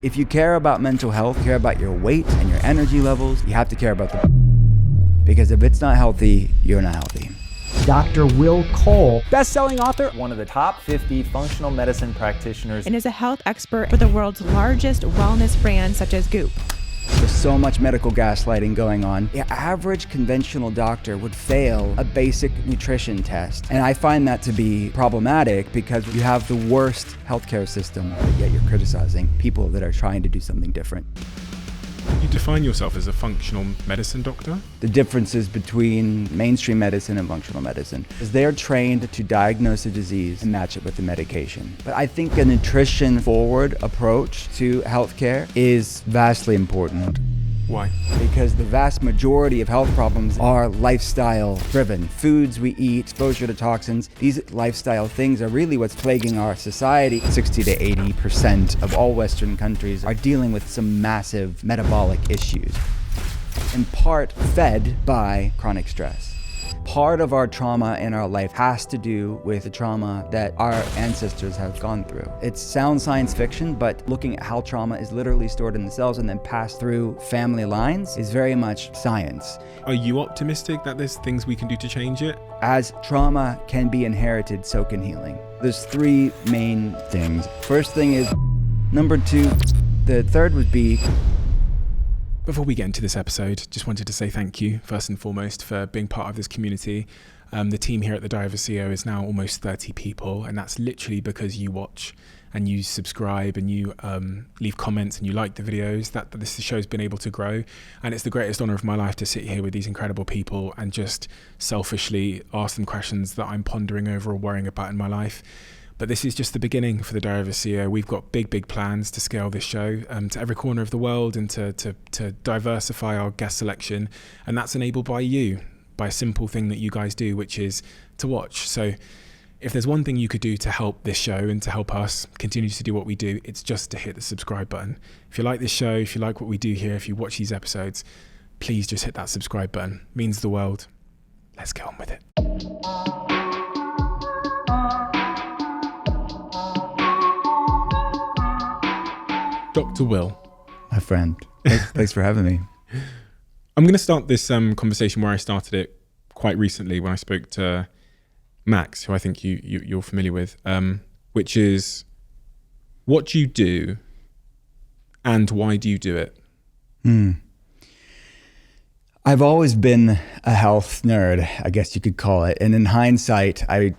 If you care about mental health, care about your weight and your energy levels, you have to care about because if it's not healthy, you're not healthy. Dr. Will Cole, best-selling author, one of the top 50 functional medicine practitioners, and is a health expert for the world's largest wellness brands such as Goop. There's so much medical gaslighting going on. The average conventional doctor would fail a basic nutrition test. And I find that to be problematic because you have the worst healthcare system, but yet you're criticizing people that are trying to do something different. You define yourself as a functional medicine doctor? The differences between mainstream medicine and functional medicine is they're trained to diagnose a disease and match it with the medication. But I think a nutrition-forward approach to healthcare is vastly important. Why? Because the vast majority of health problems are lifestyle-driven. Foods we eat, exposure to toxins, these lifestyle things are really what's plaguing our society. 60 to 80% of all Western countries are dealing with some massive metabolic issues, in part fed by chronic stress. Part of our trauma in our life has to do with the trauma that our ancestors have gone through. It sounds science fiction, but looking at how trauma is literally stored in the cells and then passed through family lines is very much science. Are you optimistic that there's things we can do to change it? As trauma can be inherited, so can healing. There's three main things. First thing is, number two, the third would be, before we get into this episode, just wanted to say thank you, first and foremost, for being part of this community. The team here at the Diary of a CEO is now almost 30 people, and that's literally because you watch and you subscribe and you leave comments and you like the videos. That this show's been able to grow, and it's the greatest honor of my life to sit here with these incredible people and just selfishly ask them questions that I'm pondering over or worrying about in my life. But this is just the beginning for the Diary of a CEO. We've got big plans to scale this show to every corner of the world and to diversify our guest selection. And that's enabled by you, by a simple thing that you guys do, which is to watch. So if there's one thing you could do to help this show and to help us continue to do what we do, it's just to hit the subscribe button. If you like this show, if you like what we do here, if you watch these episodes, please just hit that subscribe button. It means the world. Let's get on with it. Dr. Will. my friend, thanks for having me. I'm going to start this conversation where I started it quite recently when I spoke to Max, who I think you're familiar with, which is, what do you do and why do you do it? I've always been a health nerd, I guess you could call it. And in hindsight, I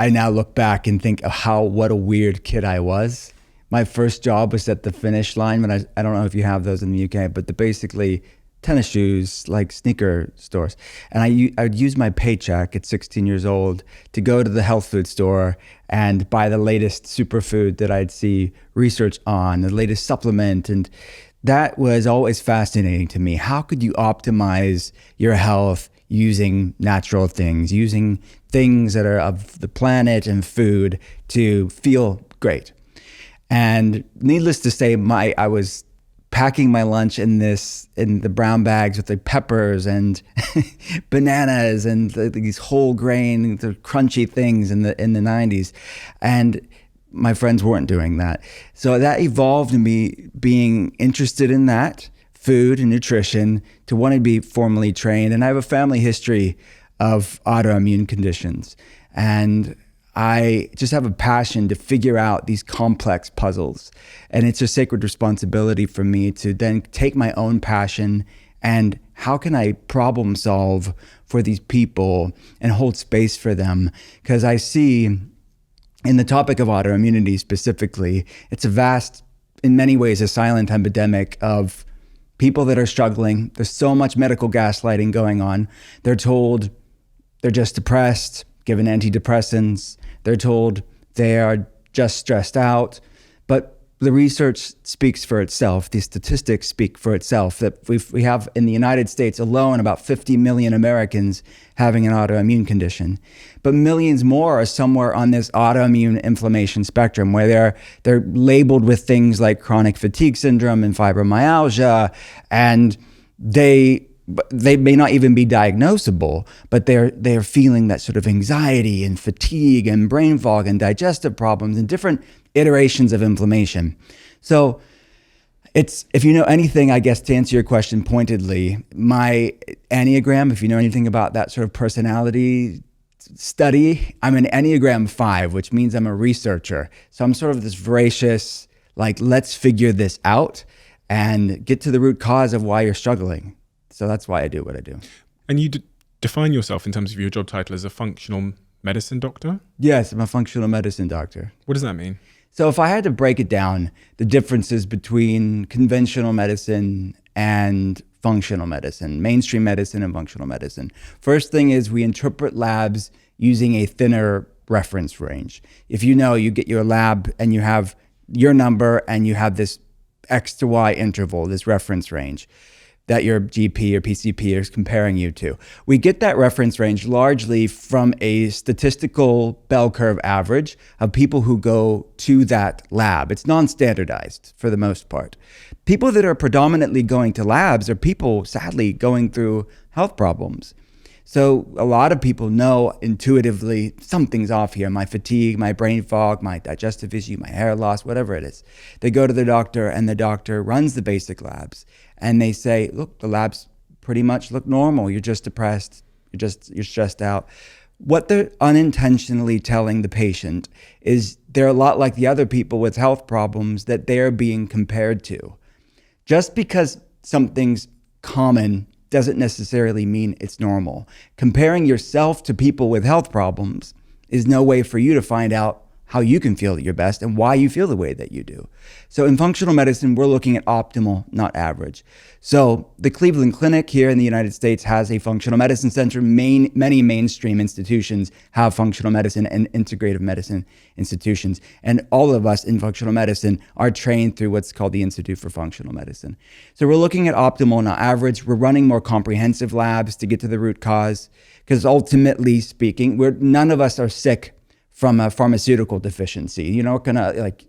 now look back and think of what a weird kid I was. My first job was at the Finish Line, when I don't know if you have those in the UK, but basically tennis shoes, like sneaker stores. And I'd use my paycheck at 16 years old to go to the health food store and buy the latest superfood that I'd see research on, the latest supplement. And that was always fascinating to me. How could you optimize your health using natural things, using things that are of the planet and food to feel great? And needless to say, I was packing my lunch in the brown bags with the peppers and bananas and these whole grain, the crunchy things in the 90s. And my friends weren't doing that. So that evolved in me being interested in that, food and nutrition, to want to be formally trained. And I have a family history of autoimmune conditions. And I just have a passion to figure out these complex puzzles. And it's a sacred responsibility for me to then take my own passion and how can I problem solve for these people and hold space for them? Because I see in the topic of autoimmunity specifically, it's a vast, in many ways, a silent epidemic of people that are struggling. There's so much medical gaslighting going on. They're told they're just depressed, given antidepressants. They're told they are just stressed out, but the research speaks for itself. The statistics speak for itself that we have in the United States alone about 50 million Americans having an autoimmune condition, but millions more are somewhere on this autoimmune inflammation spectrum where they're labeled with things like chronic fatigue syndrome and fibromyalgia, and they may not even be diagnosable, but they're feeling that sort of anxiety and fatigue and brain fog and digestive problems and different iterations of inflammation. So It's, if you know anything, I guess, to answer your question pointedly, my Enneagram, if you know anything about that sort of personality study, I'm an Enneagram 5, which means I'm a researcher. So I'm sort of this voracious, like, let's figure this out and get to the root cause of why you're struggling. So that's why I do what I do. And you define yourself in terms of your job title as a functional medicine doctor? Yes, I'm a functional medicine doctor. What does that mean? So if I had to break it down, the differences between conventional medicine and functional medicine, mainstream medicine and functional medicine. First thing is we interpret labs using a thinner reference range. If you know, you get your lab and you have your number and you have this X to Y interval, this reference range that your GP or PCP is comparing you to. We get that reference range largely from a statistical bell curve average of people who go to that lab. It's non-standardized for the most part. People that are predominantly going to labs are people, sadly, going through health problems. So a lot of people know intuitively something's off here. My fatigue, my brain fog, my digestive issue, my hair loss, whatever it is. They go to the doctor and the doctor runs the basic labs and they say, look, the labs pretty much look normal. You're just depressed. You're stressed out. What they're unintentionally telling the patient is they're a lot like the other people with health problems that they're being compared to. Just because something's common doesn't necessarily mean it's normal. Comparing yourself to people with health problems is no way for you to find out how you can feel at your best and why you feel the way that you do. So in functional medicine, we're looking at optimal, not average. So the Cleveland Clinic here in the United States has a functional medicine center. Many mainstream institutions have functional medicine and integrative medicine institutions. And all of us in functional medicine are trained through what's called the Institute for Functional Medicine. So we're looking at optimal, not average. We're running more comprehensive labs to get to the root cause, because ultimately speaking, none of us are sick from a pharmaceutical deficiency. You're not gonna like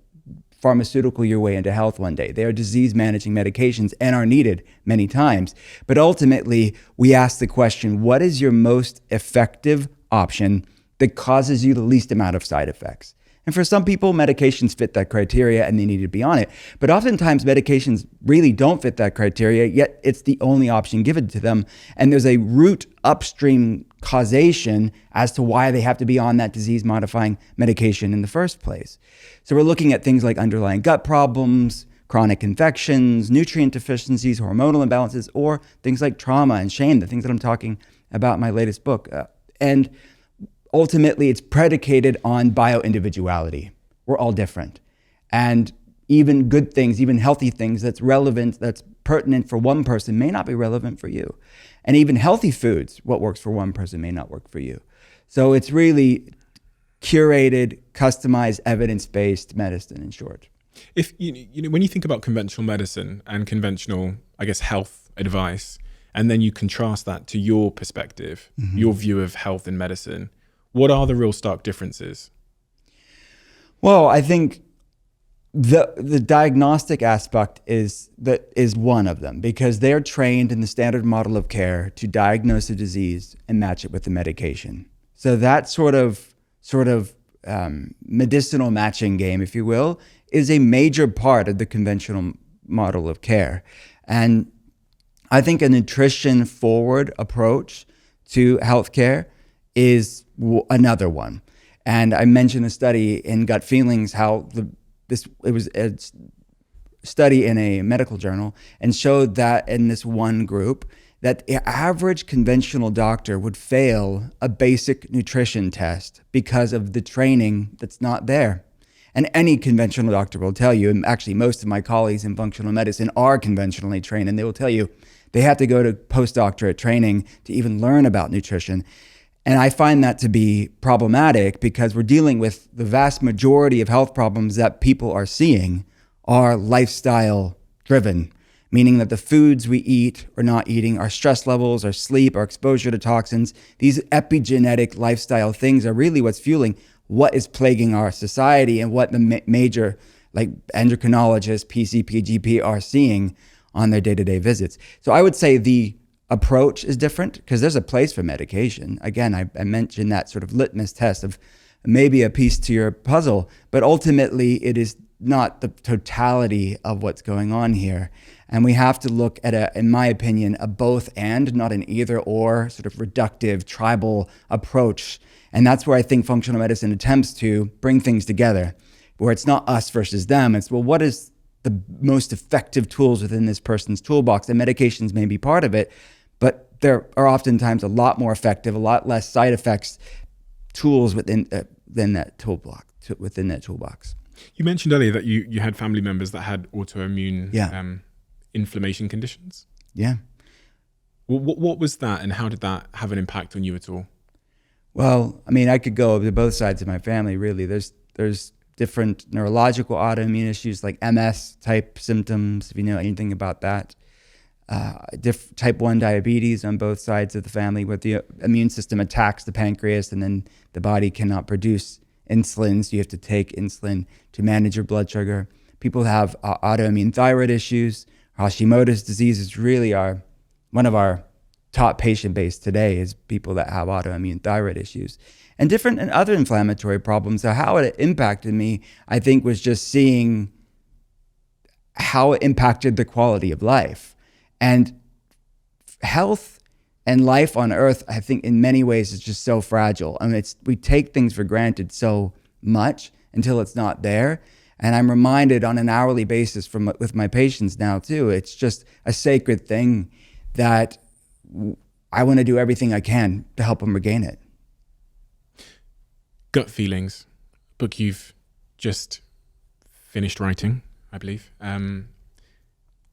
pharmaceutical your way into health one day. They are disease managing medications and are needed many times. But ultimately, we ask the question, what is your most effective option that causes you the least amount of side effects? And for some people, medications fit that criteria and they need to be on it. But oftentimes medications really don't fit that criteria, yet it's the only option given to them. And there's a root upstream causation as to why they have to be on that disease modifying medication in the first place. So we're looking at things like underlying gut problems, chronic infections, nutrient deficiencies, hormonal imbalances, or things like trauma and shame, the things that I'm talking about in my latest book. And ultimately, it's predicated on bio-individuality. We're all different. And even good things, even healthy things that's relevant, that's pertinent for one person may not be relevant for you. And even healthy foods, what works for one person may not work for you. So it's really curated, customized, evidence-based medicine, in short. If when you think about conventional medicine and conventional, I guess, health advice, and then you contrast that to your perspective, your view of health and medicine, what are the real stark differences? Well, I think the diagnostic aspect is one of them, because they're trained in the standard model of care to diagnose a disease and match it with the medication. So that sort of medicinal matching game, if you will, is a major part of the conventional model of care. And I think a nutrition forward approach to healthcare is another one. And I mentioned a study in Gut Feelings, how it was a study in a medical journal, and showed that in this one group, that the average conventional doctor would fail a basic nutrition test because of the training that's not there. And any conventional doctor will tell you, and actually most of my colleagues in functional medicine are conventionally trained, and they will tell you they have to go to postdoctorate training to even learn about nutrition. And I find that to be problematic, because we're dealing with the vast majority of health problems that people are seeing are lifestyle driven, meaning that the foods we eat or not eating, our stress levels, our sleep, our exposure to toxins, these epigenetic lifestyle things are really what's fueling what is plaguing our society and what the major like endocrinologists, PCP, GP are seeing on their day-to-day visits. So I would say the approach is different, because there's a place for medication. Again, I mentioned that sort of litmus test of maybe a piece to your puzzle, but ultimately it is not the totality of what's going on here. And we have to look at in my opinion, a both and, not an either or sort of reductive tribal approach. And that's where I think functional medicine attempts to bring things together, where it's not us versus them. It's, well, what is the most effective tools within this person's toolbox? And medications may be part of it, but there are oftentimes a lot more effective, a lot less side effects tools within that toolbox. You mentioned earlier that you had family members that had autoimmune inflammation conditions. Yeah. What was that, and how did that have an impact on you at all? Well, I mean, I could go to both sides of my family, really. There's different neurological autoimmune issues like MS type symptoms, if you know anything about that. Type 1 diabetes on both sides of the family, where the immune system attacks the pancreas and then the body cannot produce insulin, so you have to take insulin to manage your blood sugar. People have autoimmune thyroid issues. Hashimoto's disease is really one of our top patient base today, is people that have autoimmune thyroid issues. And different and other inflammatory problems. So how it impacted me, I think, was just seeing how it impacted the quality of life. And health and life on earth, I think in many ways is just so fragile. I mean, we take things for granted so much until it's not there. And I'm reminded on an hourly basis with my patients now too, it's just a sacred thing that I want to do everything I can to help them regain it. Gut Feelings, book you've just finished writing, I believe.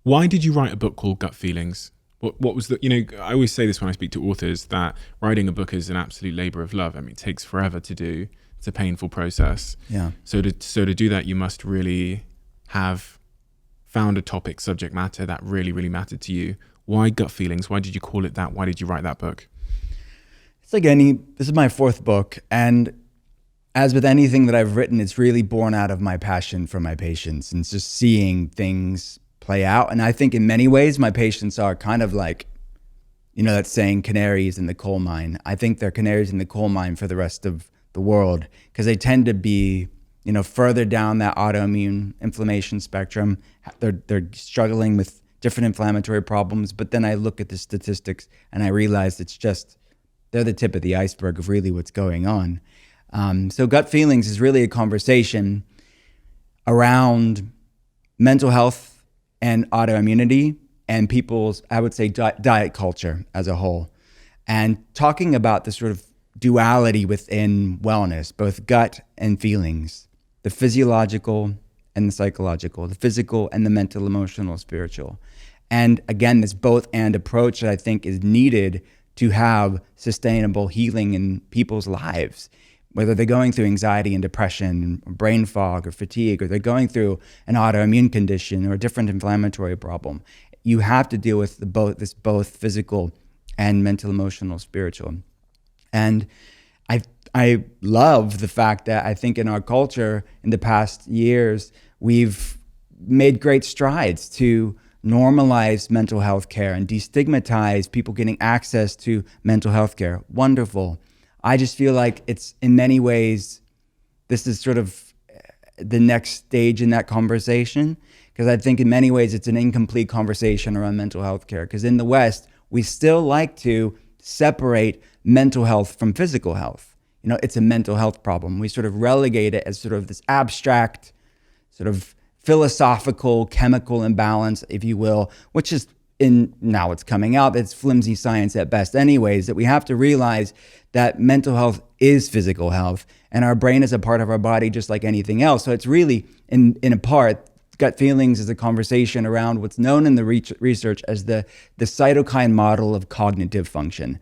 Why did you write a book called Gut Feelings? What was I always say this when I speak to authors, that writing a book is an absolute labor of love. I mean, it takes forever to do. It's a painful process. Yeah. So to do that, you must really have found a topic, subject matter that really, really mattered to you. Why Gut Feelings? Why did you call it that? Why did you write that book? It's like this is my fourth book. And as with anything that I've written, it's really born out of my passion for my patients and just seeing things play out. And I think in many ways, my patients are kind of like, that saying, canaries in the coal mine. I think they're canaries in the coal mine for the rest of the world, because they tend to be, further down that autoimmune inflammation spectrum. They're struggling with different inflammatory problems. But then I look at the statistics and I realize they're the tip of the iceberg of really what's going on. So Gut Feelings is really a conversation around mental health and autoimmunity and people's, I would say, diet culture as a whole, and talking about the sort of duality within wellness, both gut and feelings, the physiological and the psychological, the physical and the mental, emotional, spiritual. And again, this both and approach that I think is needed to have sustainable healing in people's lives, whether they're going through anxiety and depression, or brain fog or fatigue, or they're going through an autoimmune condition or a different inflammatory problem. You have to deal with both physical and mental, emotional, spiritual. And I love the fact that I think in our culture in the past years, we've made great strides to normalize mental health care and destigmatize people getting access to mental health care. Wonderful. I just feel like it's, in many ways, this is sort of the next stage in that conversation, because I think in many ways it's an incomplete conversation around mental health care, because in the West, we still like to separate mental health from physical health. It's a mental health problem. We sort of relegate it as sort of this abstract, sort of philosophical, chemical imbalance, if you will, which is now it's coming out, it's flimsy science at best anyways, that we have to realize that mental health is physical health, and our brain is a part of our body just like anything else. So it's really, in a part, Gut Feelings is a conversation around what's known in the research as the cytokine model of cognitive function.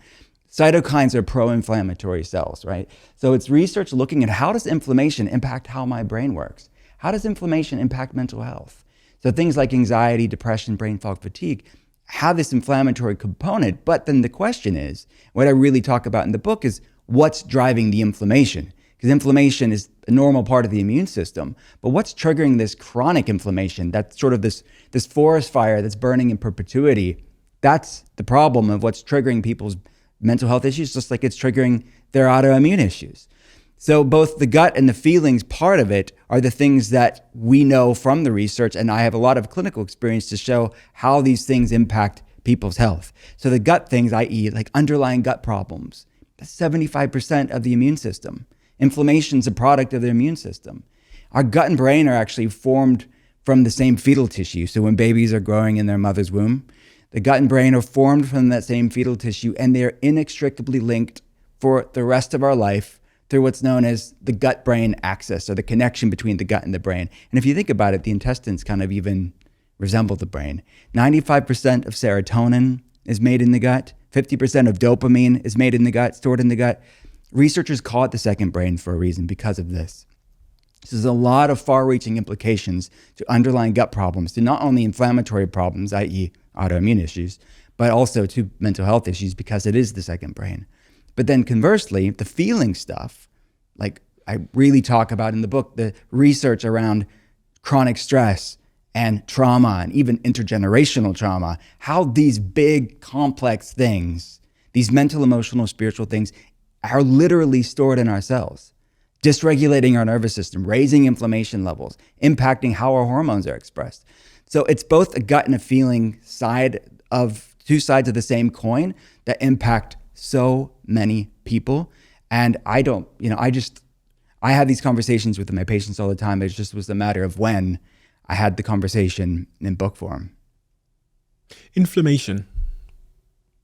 Cytokines are pro-inflammatory cells, right? So it's research looking at how does inflammation impact how my brain works? How does inflammation impact mental health? So things like anxiety, depression, brain fog, fatigue have this inflammatory component. But then the question is, what I really talk about in the book is what's driving the inflammation? Because inflammation is a normal part of the immune system. But what's triggering this chronic inflammation? That's sort of this forest fire that's burning in perpetuity. That's the problem of what's triggering people's mental health issues, just like it's triggering their autoimmune issues. So both the gut and the feelings part of it are the things that we know from the research, and I have a lot of clinical experience to show how these things impact people's health. So the gut things, i.e. like underlying gut problems, that's 75% of the immune system. Inflammation is a product of the immune system. Our gut and brain are actually formed from the same fetal tissue. So when babies are growing in their mother's womb, the gut and brain are formed from that same fetal tissue, and they're inextricably linked for the rest of our life through what's known as the gut-brain axis, or the connection between the gut and the brain. And if you think about it, the intestines kind of even resemble the brain. 95% of serotonin is made in the gut. 50% of dopamine is made in the gut, stored in the gut. Researchers call it the second brain for a reason, because of this. So there's a lot of far-reaching implications to underlying gut problems, to not only inflammatory problems, i.e. autoimmune issues, but also to mental health issues, because it is the second brain. But then conversely, the feeling stuff, like I really talk about in the book, the research around chronic stress and trauma and even intergenerational trauma, how these big complex things, these mental, emotional, spiritual things are literally stored in our cells, dysregulating our nervous system, raising inflammation levels, impacting how our hormones are expressed. So it's both a gut and a feeling side of two sides of the same coin that impact so many people. And I have these conversations with my patients all the time. It just was a matter of when I had the conversation in book form. Inflammation.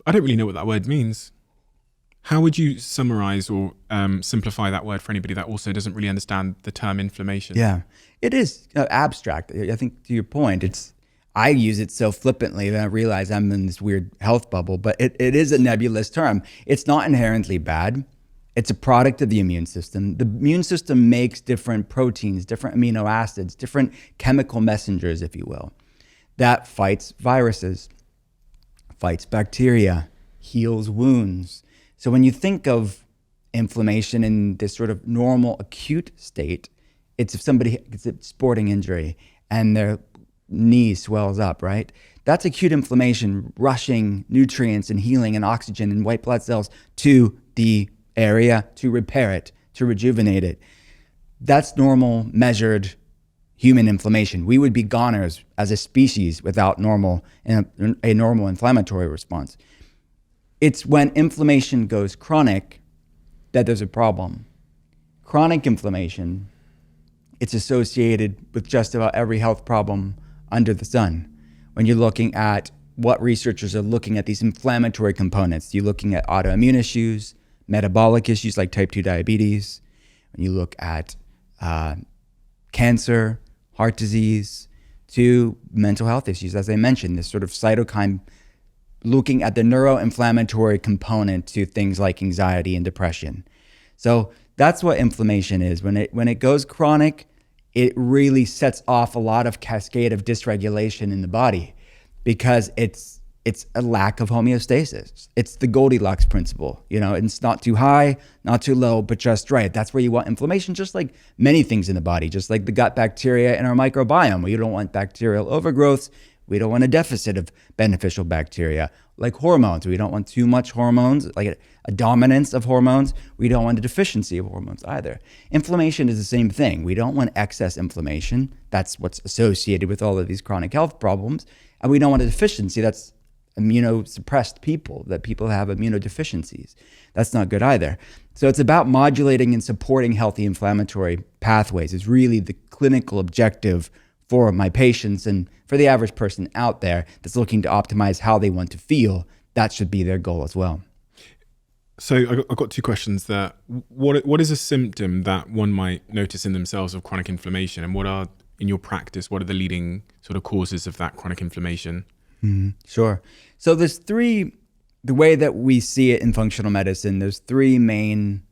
I don't really know what that word means. How would you summarize or simplify that word for anybody that also doesn't really understand the term inflammation? Yeah, it is abstract. I think to your point, I use it so flippantly that I realize I'm in this weird health bubble, but it is a nebulous term. It's not inherently bad. It's a product of the immune system. The immune system makes different proteins, different amino acids, different chemical messengers, if you will, that fights viruses, fights bacteria, heals wounds. So when you think of inflammation in this sort of normal acute state, it's if somebody gets a sporting injury and their knee swells up, right? That's acute inflammation rushing nutrients and healing and oxygen and white blood cells to the area to repair it, to rejuvenate it. That's normal, measured human inflammation. We would be goners as a species without a normal inflammatory response. It's when inflammation goes chronic that there's a problem. Chronic inflammation, it's associated with just about every health problem under the sun. When you're looking at what researchers are looking at these inflammatory components, you're looking at autoimmune issues, metabolic issues like type 2 diabetes. When you look at cancer, heart disease, to mental health issues, as I mentioned, this sort of cytokine, looking at the neuroinflammatory component to things like anxiety and depression. So that's what inflammation is. When it goes chronic, it really sets off a lot of cascade of dysregulation in the body, because it's a lack of homeostasis. It's the Goldilocks principle. It's not too high, not too low, but just right. That's where you want inflammation, just like many things in the body, just like the gut bacteria in our microbiome. We don't want bacterial overgrowth. We don't want a deficit of beneficial bacteria. Like hormones, we don't want too much hormones, like a dominance of hormones. We don't want a deficiency of hormones either. Inflammation is the same thing. We don't want excess inflammation. That's what's associated with all of these chronic health problems. And we don't want a deficiency. That's immunosuppressed people, that people have immunodeficiencies. That's not good either. So it's about modulating and supporting healthy inflammatory pathways. It's really the clinical objective for my patients and for the average person out there that's looking to optimize how they want to feel. That should be their goal as well. So I've got two questions there. What is a symptom that one might notice in themselves of chronic inflammation, and what are, in your practice, what are the leading sort of causes of that chronic inflammation? Sure. So there's the way that we see it in functional medicine, there's three main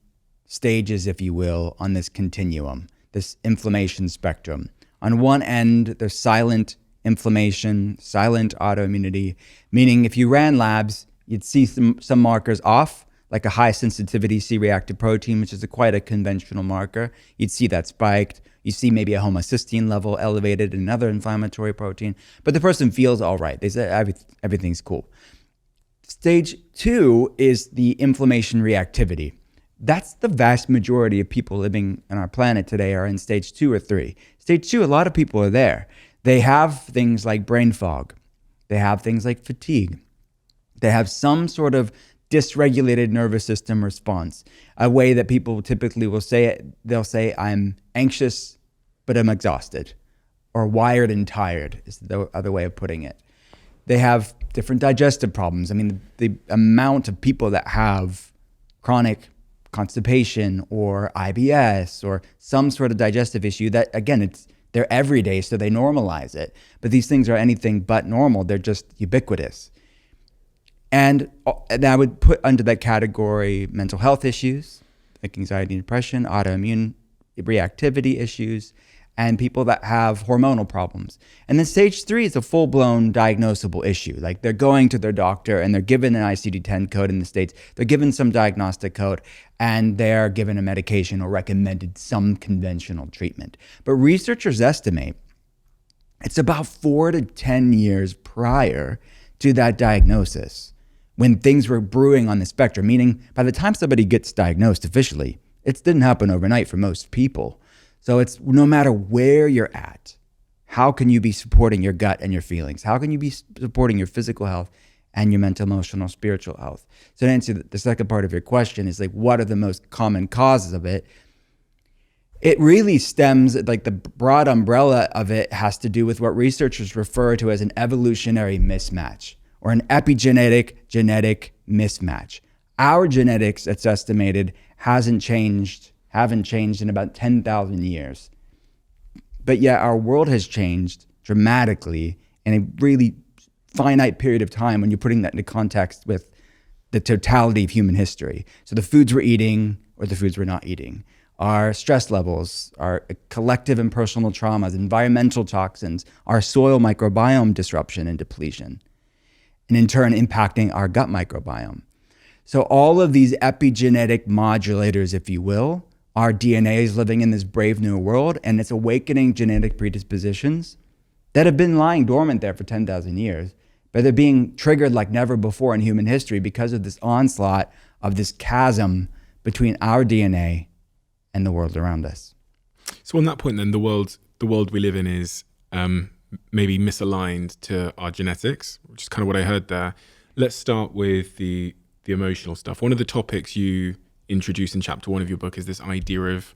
stages, if you will, on this continuum, this inflammation spectrum. On one end, there's silent inflammation, silent autoimmunity, meaning if you ran labs, you'd see some markers off, like a high sensitivity C-reactive protein, which is quite a conventional marker. You'd see that spiked. You see maybe a homocysteine level elevated in another inflammatory protein, but the person feels all right. They say everything's cool. Stage 2 is the inflammation reactivity. That's the vast majority of people living on our planet today are in stage 2 or 3. Stage 2, a lot of people are there. They have things like brain fog. They have things like fatigue. They have some sort of dysregulated nervous system response, a way that people typically will say it. They'll say, I'm anxious, but I'm exhausted, or wired and tired is the other way of putting it. They have different digestive problems. I mean, the amount of people that have chronic constipation or IBS or some sort of digestive issue that, again, they're everyday, so they normalize it. But these things are anything but normal. They're just ubiquitous. And I would put under that category mental health issues, like anxiety and depression, autoimmune reactivity issues, and people that have hormonal problems. And then stage 3 is a full-blown diagnosable issue. Like they're going to their doctor and they're given an ICD-10 code in the States. They're given some diagnostic code and they're given a medication or recommended some conventional treatment. But researchers estimate it's about 4 to 10 years prior to that diagnosis when things were brewing on the spectrum, meaning by the time somebody gets diagnosed officially, it didn't happen overnight for most people. So it's no matter where you're at, how can you be supporting your gut and your feelings? How can you be supporting your physical health and your mental, emotional, spiritual health? So to answer the second part of your question is like, what are the most common causes of it? It really stems, like the broad umbrella of it has to do with what researchers refer to as an evolutionary mismatch or an epigenetic genetic mismatch. Our genetics, it's estimated, haven't changed in about 10,000 years. But yet our world has changed dramatically in a really finite period of time when you're putting that into context with the totality of human history. So the foods we're eating or the foods we're not eating, our stress levels, our collective and personal traumas, environmental toxins, our soil microbiome disruption and depletion, and in turn impacting our gut microbiome. So all of these epigenetic modulators, if you will, our DNA is living in this brave new world, and it's awakening genetic predispositions that have been lying dormant there for 10,000 years, but they're being triggered like never before in human history because of this onslaught of this chasm between our DNA and the world around us. So on that point then, the world we live in is maybe misaligned to our genetics, which is kind of what I heard there. Let's start with the emotional stuff. One of the topics you introduce in chapter 1 of your book is this idea of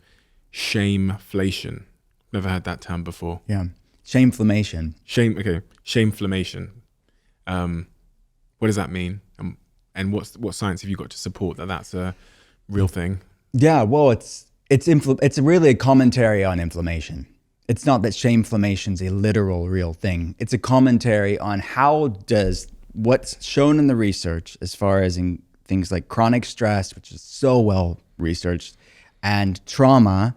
shameflation. Never heard that term before. Yeah, shameflammation. Shameflammation. What does that mean? And what science have you got to support that that's a real thing? Yeah, well, it's really a commentary on inflammation. It's not that shameflammation is a literal real thing. It's a commentary on how does what's shown in the research as far as in things like chronic stress, which is so well researched, and trauma,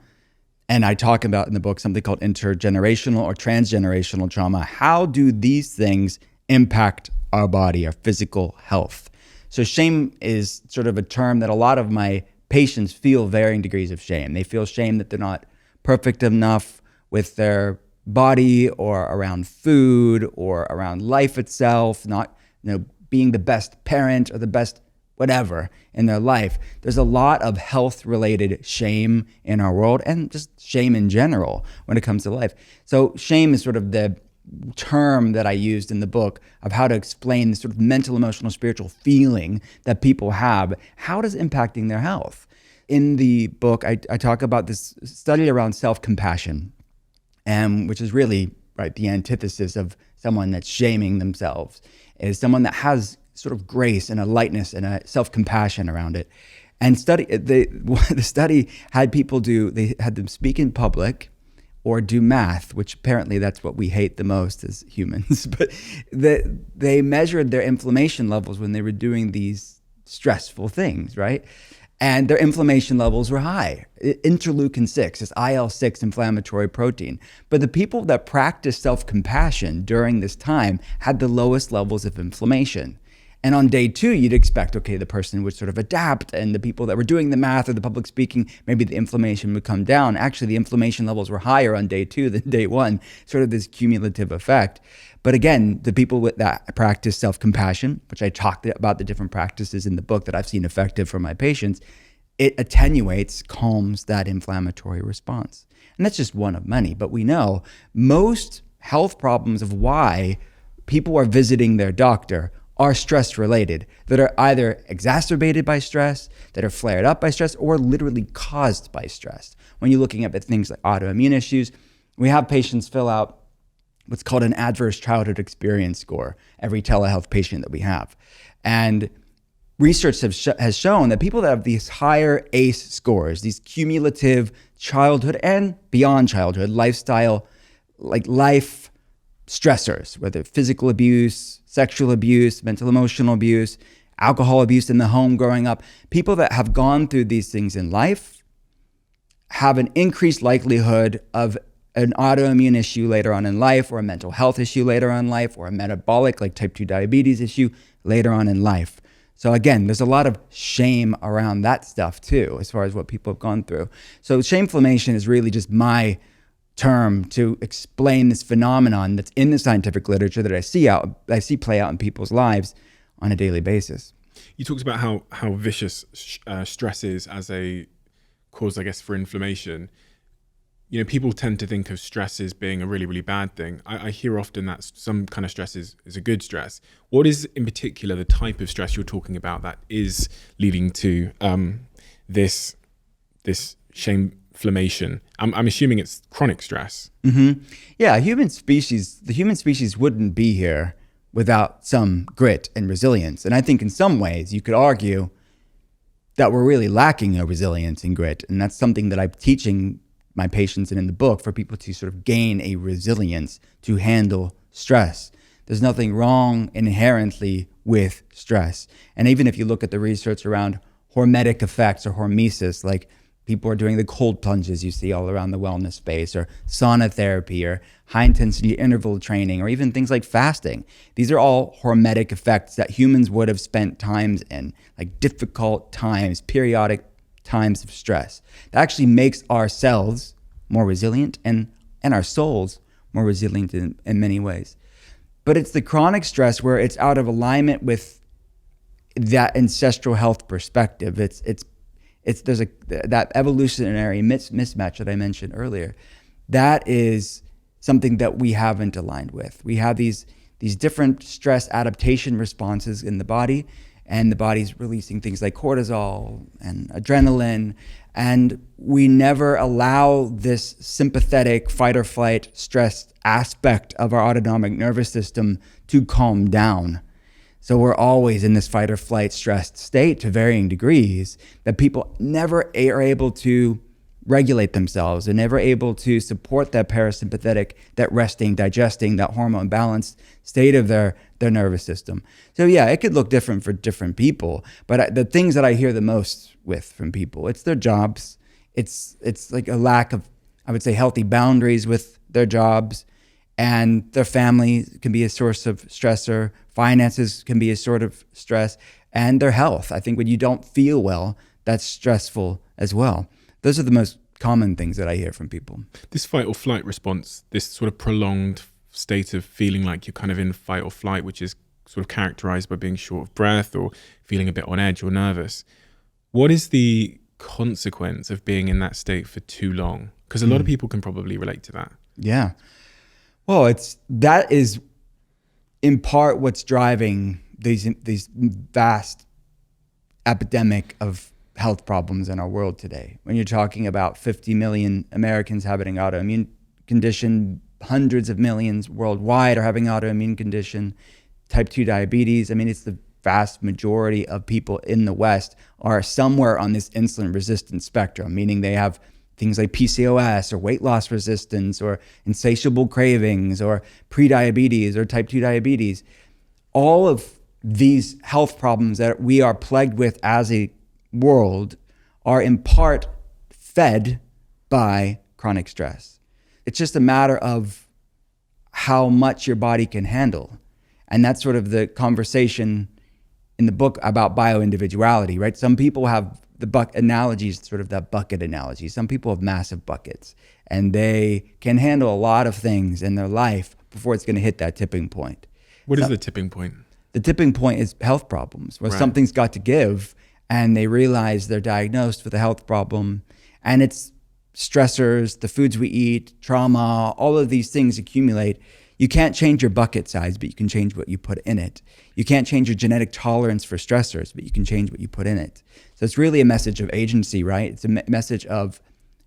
and I talk about in the book something called intergenerational or transgenerational trauma. How do these things impact our body, our physical health? So shame is sort of a term that a lot of my patients feel varying degrees of shame. They feel shame that they're not perfect enough with their body or around food or around life itself, not being the best parent or the best whatever in their life. There's a lot of health-related shame in our world and just shame in general when it comes to life. So shame is sort of the term that I used in the book of how to explain the sort of mental, emotional, spiritual feeling that people have. How it is impacting their health. In the book, I talk about this study around self-compassion, which is really the antithesis of someone that's shaming themselves, is someone that has sort of grace and a lightness and a self-compassion around it. And the study had people they had them speak in public or do math, which apparently that's what we hate the most as humans. But they measured their inflammation levels when they were doing these stressful things, right? And their inflammation levels were high. Interleukin-6, this IL-6 inflammatory protein. But the people that practiced self-compassion during this time had the lowest levels of inflammation. And on day 2, you'd expect, okay, the person would sort of adapt, and the people that were doing the math or the public speaking, maybe the inflammation would come down. Actually, the inflammation levels were higher on day 2 than day 1, sort of this cumulative effect. But again, the people that practice self-compassion, which I talked about the different practices in the book that I've seen effective for my patients, it attenuates, calms that inflammatory response. And that's just one of many. But we know most health problems of why people are visiting their doctor are stress related, that are either exacerbated by stress, that are flared up by stress, or literally caused by stress. When you're looking at things like autoimmune issues, we have patients fill out what's called an adverse childhood experience score, every telehealth patient that we have. And research has shown that people that have these higher ACE scores, these cumulative childhood and beyond childhood lifestyle, like life stressors, whether physical abuse, sexual abuse, mental emotional abuse, alcohol abuse in the home growing up, people that have gone through these things in life have an increased likelihood of an autoimmune issue later on in life, or a mental health issue later on in life, or a metabolic like type 2 diabetes issue later on in life. So again, there's a lot of shame around that stuff too, as far as what people have gone through. So shameflammation is really just my term to explain this phenomenon that's in the scientific literature that I see play out in people's lives on a daily basis. You talked about how vicious stress is as a cause, I guess, for inflammation. You know, people tend to think of stress as being a really, really bad thing. I hear often that some kind of stress is a good stress. What is in particular the type of stress you're talking about that is leading to this shameflammation? I'm assuming it's chronic stress. Mm-hmm. Yeah, the human species wouldn't be here without some grit and resilience. And I think in some ways you could argue that we're really lacking a resilience and grit. And that's something that I'm teaching my patients and in the book, for people to sort of gain a resilience to handle stress. There's nothing wrong inherently with stress. And even if you look at the research around hormetic effects or hormesis, like people are doing the cold plunges you see all around the wellness space, or sauna therapy, or high intensity interval training, or even things like fasting. These are all hormetic effects that humans would have spent times in, like difficult times, periodic times of stress. That actually makes ourselves more resilient and our souls more resilient in many ways. But it's the chronic stress where it's out of alignment with that ancestral health perspective. There's that evolutionary mismatch that I mentioned earlier. That is something that we haven't aligned with. We have these different stress adaptation responses in the body, and the body's releasing things like cortisol and adrenaline, and we never allow this sympathetic fight or flight stress aspect of our autonomic nervous system to calm down. So we're always in this fight or flight stressed state to varying degrees, that people never are able to regulate themselves and never able to support that parasympathetic, that resting, digesting, that hormone balanced state of their nervous system. So yeah, it could look different for different people, but the things that I hear the most from people, it's their jobs. It's like a lack of, I would say, healthy boundaries with their jobs, and their family can be a source of stressor. Finances can be a sort of stress, and their health. I think when you don't feel well, that's stressful as well. Those are the most common things that I hear from people. This fight or flight response, this sort of prolonged state of feeling like you're kind of in fight or flight, which is sort of characterized by being short of breath or feeling a bit on edge or nervous. What is the consequence of being in that state for too long? Because a lot of people can probably relate to that. Yeah. Well, that is in part what's driving these vast epidemic of health problems in our world today. When you're talking about 50 million Americans having an autoimmune condition, hundreds of millions worldwide are having autoimmune condition, type 2 diabetes. I mean, it's the vast majority of people in the West are somewhere on this insulin resistance spectrum, meaning they have things like PCOS or weight loss resistance or insatiable cravings or prediabetes or type 2 diabetes. All of these health problems that we are plagued with as a world are in part fed by chronic stress. It's just a matter of how much your body can handle. And that's sort of the conversation in the book about bioindividuality, right? Some people have the analogies, sort of that bucket analogy. Some people have massive buckets and they can handle a lot of things in their life before it's going to hit that tipping point. What is the tipping point? The tipping point is health problems where Right. something's got to give. and they realize they're diagnosed with a health problem, and it's stressors, the foods we eat, trauma, all of these things accumulate. You can't change your bucket size, but you can change what you put in it. You can't change your genetic tolerance for stressors, but you can change what you put in it. So it's really a message of agency, right? It's a message of,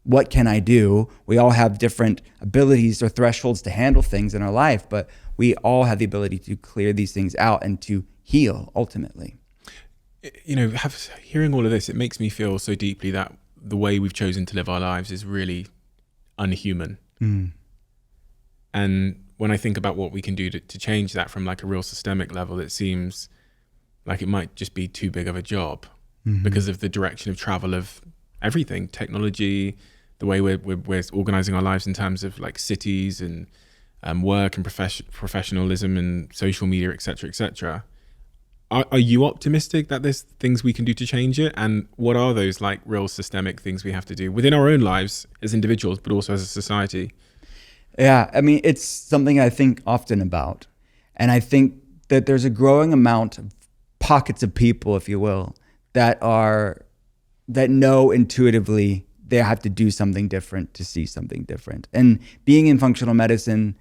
what can I do? We all have different abilities or thresholds to handle things in our life, but we all have the ability to clear these things out and to heal ultimately. You know, hearing all of this, it makes me feel so deeply that the way we've chosen to live our lives is really unhuman. And when I think about what we can do to change that from like a real systemic level, it seems like it might just be too big of a job because of the direction of travel of everything, technology, the way we're organizing our lives in terms of like cities and work and professionalism and social media, et cetera, et cetera. Are you optimistic that there's things we can do to change it? And what are those like real systemic things we have to do within our own lives as individuals, but also as a society? Yeah, I mean, it's something I think often about. And I think that there's a growing amount of pockets of people, if you will, that know intuitively they have to do something different to see something different. And being in functional medicine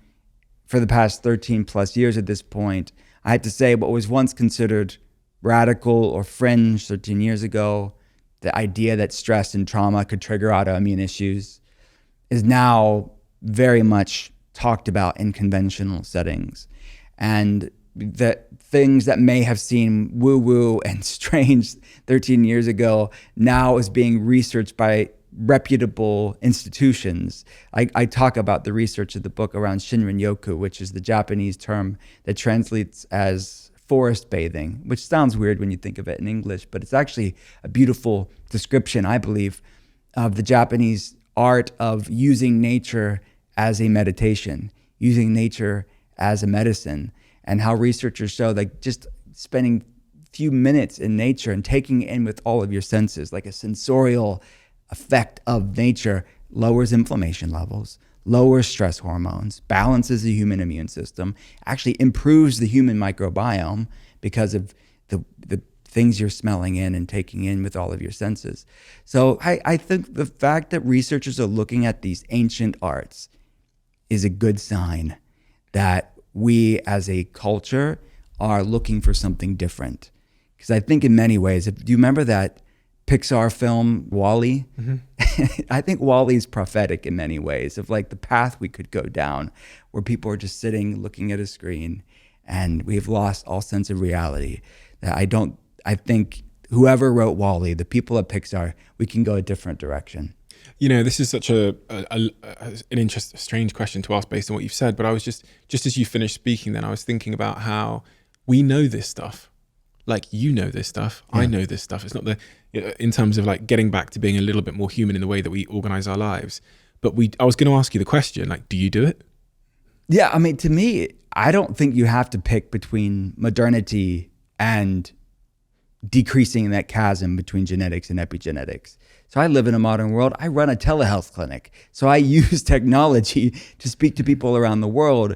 for the past 13 plus years at this point, I had to say what was once considered radical or fringe 13 years ago, the idea that stress and trauma could trigger autoimmune issues, is now very much talked about in conventional settings. And the things that may have seemed woo-woo and strange 13 years ago now is being researched by reputable institutions. I talk about the research of the book around Shinrin-yoku, which is the Japanese term that translates as forest bathing, which sounds weird when you think of it in English, but it's actually a beautiful description, I believe, of the Japanese art of using nature as a meditation, using nature as a medicine, and how researchers show like just spending a few minutes in nature and taking it in with all of your senses, like a sensorial effect of nature, lowers inflammation levels, lowers stress hormones, balances the human immune system, actually improves the human microbiome because of the things you're smelling in and taking in with all of your senses. So I think the fact that researchers are looking at these ancient arts is a good sign that we as a culture are looking for something different. Because I think in many ways, do you remember that Pixar film WALL-E? I think WALL-E is prophetic in many ways of like the path we could go down, where people are just sitting looking at a screen and we've lost all sense of reality. I think whoever wrote WALL-E, the people at Pixar, we can go a different direction. You know, this is such an strange question to ask based on what you've said, but I was just as you finished speaking then, I was thinking about how we know this stuff. Like, you know this stuff, yeah. I know this stuff. It's not in terms of like getting back to being a little bit more human in the way that we organize our lives. But I was going to ask you the question, like, do you do it? Yeah, I mean, to me, I don't think you have to pick between modernity and decreasing that chasm between genetics and epigenetics. So I live in a modern world. I run a telehealth clinic. So I use technology to speak to people around the world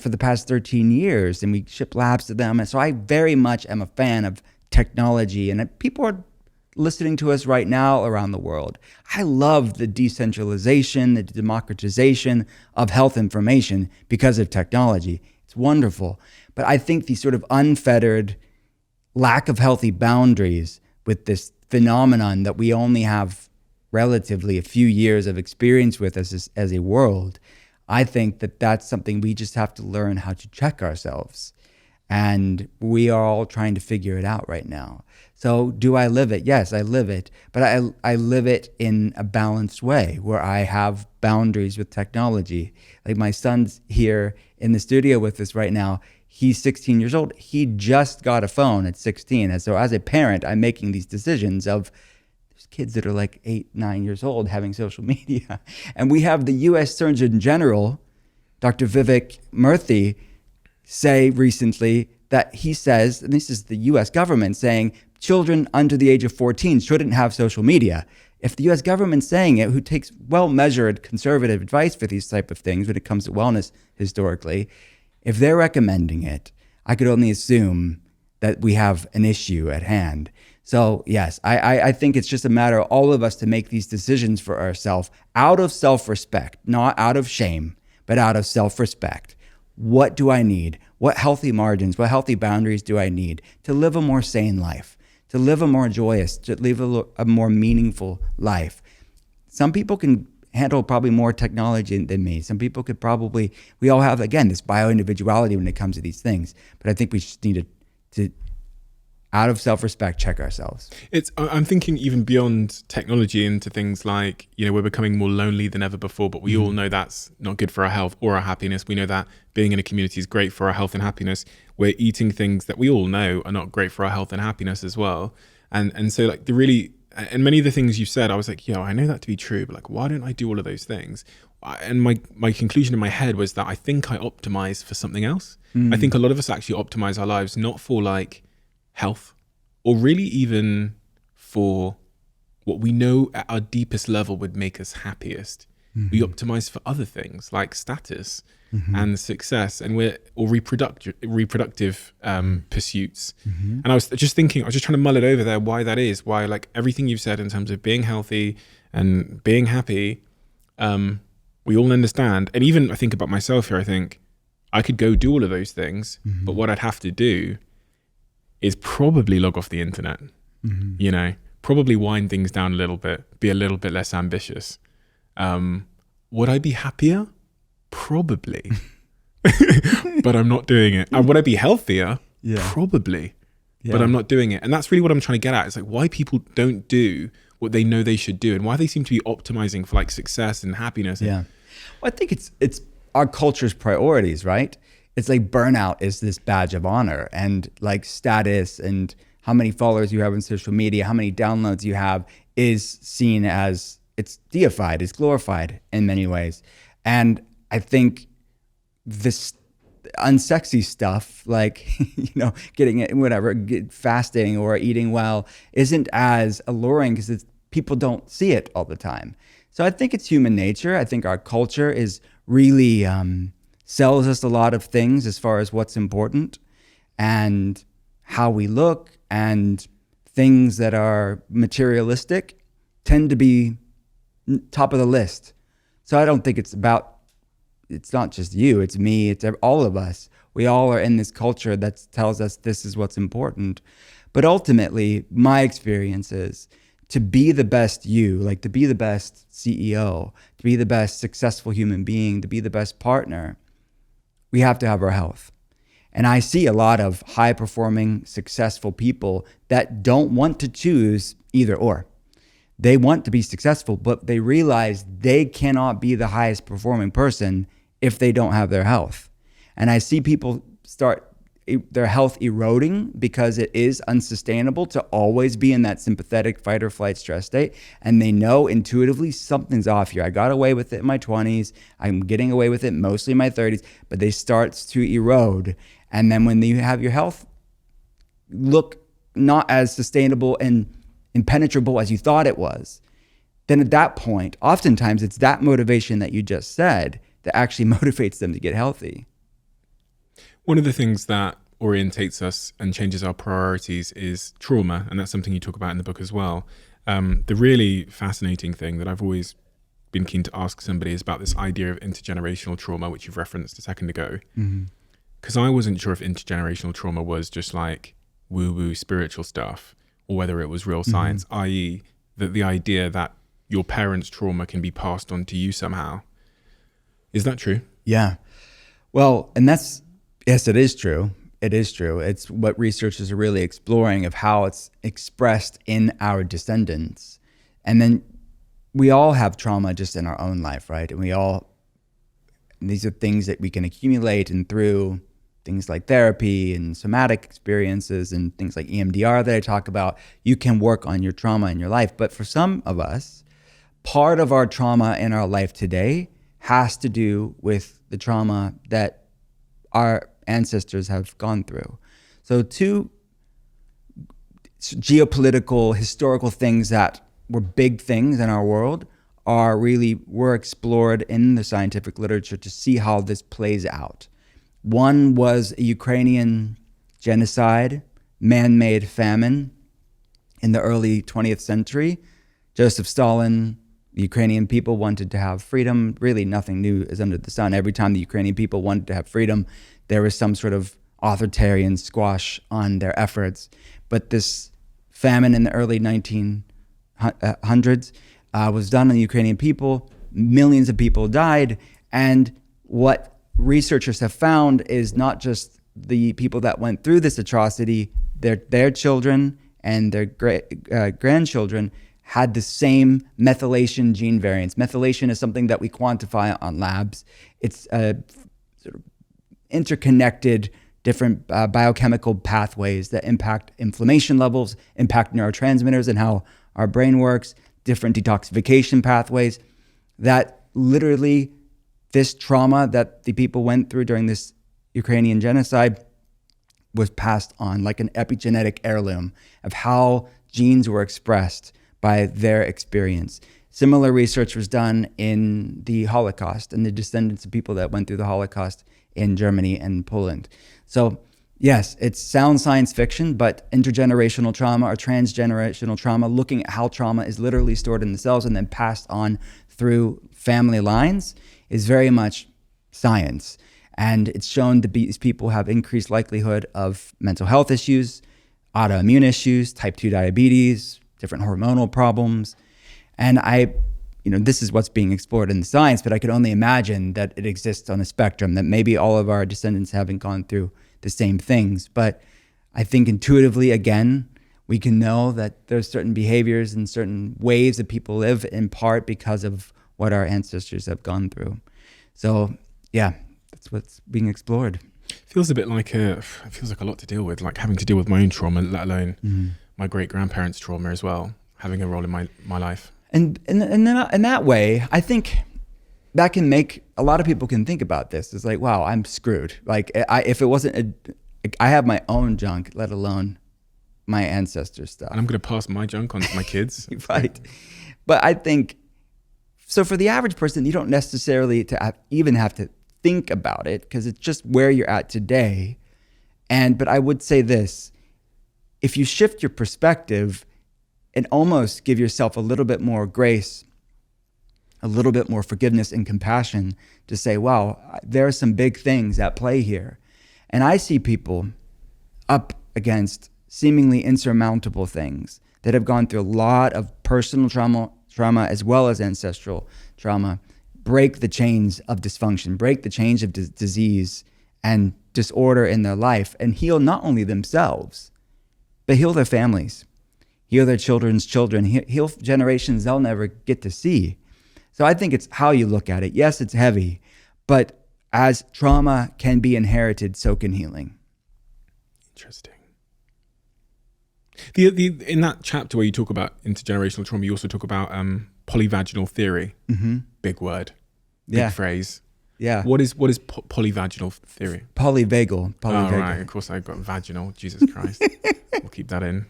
for the past 13 years, and we ship labs to them. And so I very much am a fan of technology, and people are listening to us right now around the world. I love the decentralization, the democratization of health information because of technology. It's wonderful. But I think the sort of unfettered lack of healthy boundaries with this phenomenon that we only have relatively a few years of experience with as a world, I think that that's something we just have to learn how to check ourselves. And we are all trying to figure it out right now. So do I live it? Yes, I live it. But I live it in a balanced way where I have boundaries with technology. Like my son's here in the studio with us right now. He's 16 years old. He just got a phone at 16. And so as a parent, I'm making these decisions of there's kids that are like 8, 9 years old having social media. And we have the U.S. Surgeon General, Dr. Vivek Murthy, say recently that he says, and this is the U.S. government saying, children under the age of 14 shouldn't have social media. If the U.S. government's saying it, who takes well-measured conservative advice for these type of things when it comes to wellness historically, if they're recommending it, I could only assume that we have an issue at hand. So yes, I think it's just a matter of all of us to make these decisions for ourselves out of self-respect, not out of shame, but out of self-respect. What do I need? What healthy margins, what healthy boundaries do I need to live a more sane life, to live a more joyous, to live a more meaningful life? Some people can handle probably more technology than me. Some people could probably, we all have, again, this bio-individuality when it comes to these things. But I think we just need to out of self-respect, check ourselves. I'm thinking even beyond technology into things like, we're becoming more lonely than ever before, but we all know that's not good for our health or our happiness. We know that being in a community is great for our health and happiness. We're eating things that we all know are not great for our health and happiness as well. And so like and many of the things you said, I was like, I know that to be true, but like, why don't I do all of those things? And my conclusion in my head was that I think I optimize for something else. I think a lot of us actually optimize our lives, not for like health, or really even for what we know at our deepest level would make us happiest. We optimize for other things like status and success, and reproductive pursuits. And I was just trying to mull it over there, why that is, why like everything you've said in terms of being healthy and being happy, we all understand. And even I think about myself here, I think I could go do all of those things, but what I'd have to do is probably log off the internet, probably wind things down a little bit, be a little bit less ambitious. Would I be happier? Probably. But I'm not doing it. And would I be healthier? Probably. But I'm not doing it. And that's really what I'm trying to get at. It's like why people don't do what they know they should do and why they seem to be optimizing for like success and happiness. Well, I think it's our culture's priorities, right? It's like burnout is this badge of honor, and like status and how many followers you have on social media, how many downloads you have is seen as, it's deified, it's glorified in many ways. And I think this unsexy stuff, like, getting it, whatever, fasting or eating well isn't as alluring because people don't see it all the time. So I think it's human nature. I think our culture is really, sells us a lot of things as far as what's important and how we look, and things that are materialistic tend to be top of the list. So I don't think it's not just you, it's me, it's all of us. We all are in this culture that tells us this is what's important. But ultimately, my experience is to be the best you, like to be the best CEO, to be the best successful human being, to be the best partner, we have to have our health. And I see a lot of high-performing, successful people that don't want to choose either or. They want to be successful, but they realize they cannot be the highest performing person if they don't have their health. And I see people start their health eroding because it is unsustainable to always be in that sympathetic fight or flight stress state. And they know intuitively something's off here. I got away with it in my 20s. I'm getting away with it mostly in my 30s, but they start to erode. And then when you have your health look not as sustainable and impenetrable as you thought it was, then at that point, oftentimes it's that motivation that you just said that actually motivates them to get healthy. One of the things that orientates us and changes our priorities is trauma, and that's something you talk about in the book as well. The really fascinating thing that I've always been keen to ask somebody is about this idea of intergenerational trauma, which you've referenced a second ago. Because I wasn't sure if intergenerational trauma was just like woo-woo spiritual stuff, or whether it was real science, i.e. that the idea that your parents' trauma can be passed on to you somehow. Is that true? Yeah. Well, and yes, it is true. It is true. It's what researchers are really exploring of how it's expressed in our descendants. And then we all have trauma just in our own life, right? And these are things that we can accumulate, and through things like therapy and somatic experiences and things like EMDR that I talk about, you can work on your trauma in your life. But for some of us, part of our trauma in our life today has to do with the trauma that our ancestors have gone through. So two geopolitical, historical things that were big things in our world were explored in the scientific literature to see how this plays out. One was a Ukrainian genocide, man-made famine, in the early 20th century. Joseph Stalin, the Ukrainian people wanted to have freedom. Really, nothing new is under the sun. Every time the Ukrainian people wanted to have freedom, there was some sort of authoritarian squash on their efforts. But this famine in the early 1900s was done on the Ukrainian people. Millions of people died. And what researchers have found is not just the people that went through this atrocity, their children and their grandchildren had the same methylation gene variants. Methylation is something that we quantify on labs. It's sort of interconnected different biochemical pathways that impact inflammation levels, impact neurotransmitters and how our brain works, different detoxification pathways, that literally this trauma that the people went through during this Ukrainian genocide was passed on like an epigenetic heirloom of how genes were expressed by their experience. Similar research was done in the Holocaust and the descendants of people that went through the Holocaust in Germany and Poland. So yes, it sounds science fiction, but intergenerational trauma or transgenerational trauma, looking at how trauma is literally stored in the cells and then passed on through family lines, is very much science. And it's shown that these people have increased likelihood of mental health issues, autoimmune issues, type 2 diabetes, different hormonal problems. And this is what's being explored in the science, but I could only imagine that it exists on a spectrum, that maybe all of our descendants haven't gone through the same things. But I think intuitively, again, we can know that there's certain behaviors and certain ways that people live in part because of what our ancestors have gone through. So yeah, that's what's being explored. Feels a bit like it feels like a lot to deal with, like having to deal with my own trauma, let alone my great-grandparents' trauma as well, having a role in my life. And in that way, I think that can make a lot of people can think about this. It's like, wow, I'm screwed. Like, if it wasn't, I have my own junk, let alone my ancestors' stuff. And I'm going to pass my junk on to my kids. Right. But I think, so for the average person, you don't necessarily even have to think about it because it's just where you're at today. But I would say this, if you shift your perspective and almost give yourself a little bit more grace, a little bit more forgiveness and compassion to say, wow, there are some big things at play here. And I see people up against seemingly insurmountable things that have gone through a lot of personal trauma as well as ancestral trauma, break the chains of dysfunction, break the chains of disease and disorder in their life, and heal not only themselves, but heal their families, heal their children's children, heal generations they'll never get to see. So I think it's how you look at it. Yes, it's heavy, but as trauma can be inherited, so can healing. Interesting. In that chapter where you talk about intergenerational trauma, you also talk about polyvaginal theory. Mm-hmm. Big word, big phrase. Yeah. What is polyvaginal theory? Polyvagal. Oh, right. Of course, I got vaginal. Jesus Christ. We'll keep that in.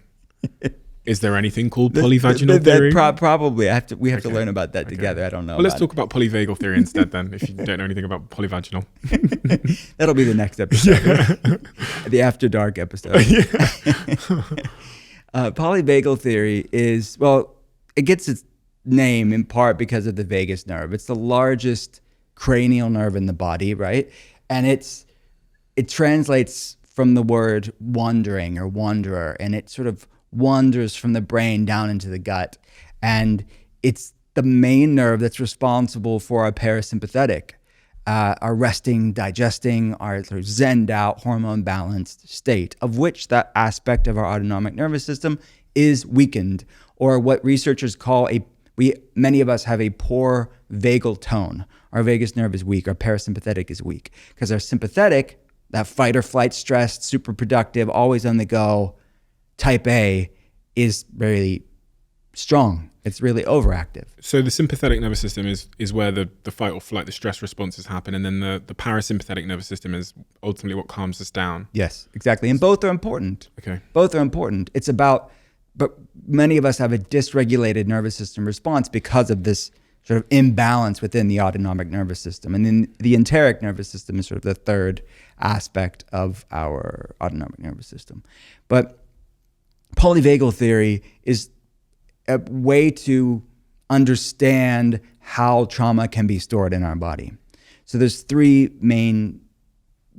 Is there anything called polyvaginal theory? Probably. We have to learn about that together. I don't know. Well, let's talk about polyvagal theory instead then, if you don't know anything about polyvaginal. That'll be the next episode. The After Dark episode. Polyvagal theory is, well, it gets its name in part because of the vagus nerve. It's the largest cranial nerve in the body, right? And it translates from the word wandering or wanderer, and it sort of wanders from the brain down into the gut. And it's the main nerve that's responsible for our parasympathetic, our resting, digesting, our sort of zenned out, hormone balanced state, of which that aspect of our autonomic nervous system is weakened, or what researchers call many of us have a poor vagal tone. Our vagus nerve is weak, our parasympathetic is weak, because our sympathetic, that fight or flight stressed, super productive, always on the go, type A, is really strong. It's really overactive. So the sympathetic nervous system is where the fight or flight, the stress responses happen, and then the parasympathetic nervous system is ultimately what calms us down. Yes, exactly. And both are important. Okay. Both are important. But many of us have a dysregulated nervous system response because of this sort of imbalance within the autonomic nervous system. And then the enteric nervous system is sort of the third aspect of our autonomic nervous system. But polyvagal theory is a way to understand how trauma can be stored in our body. So there's three main,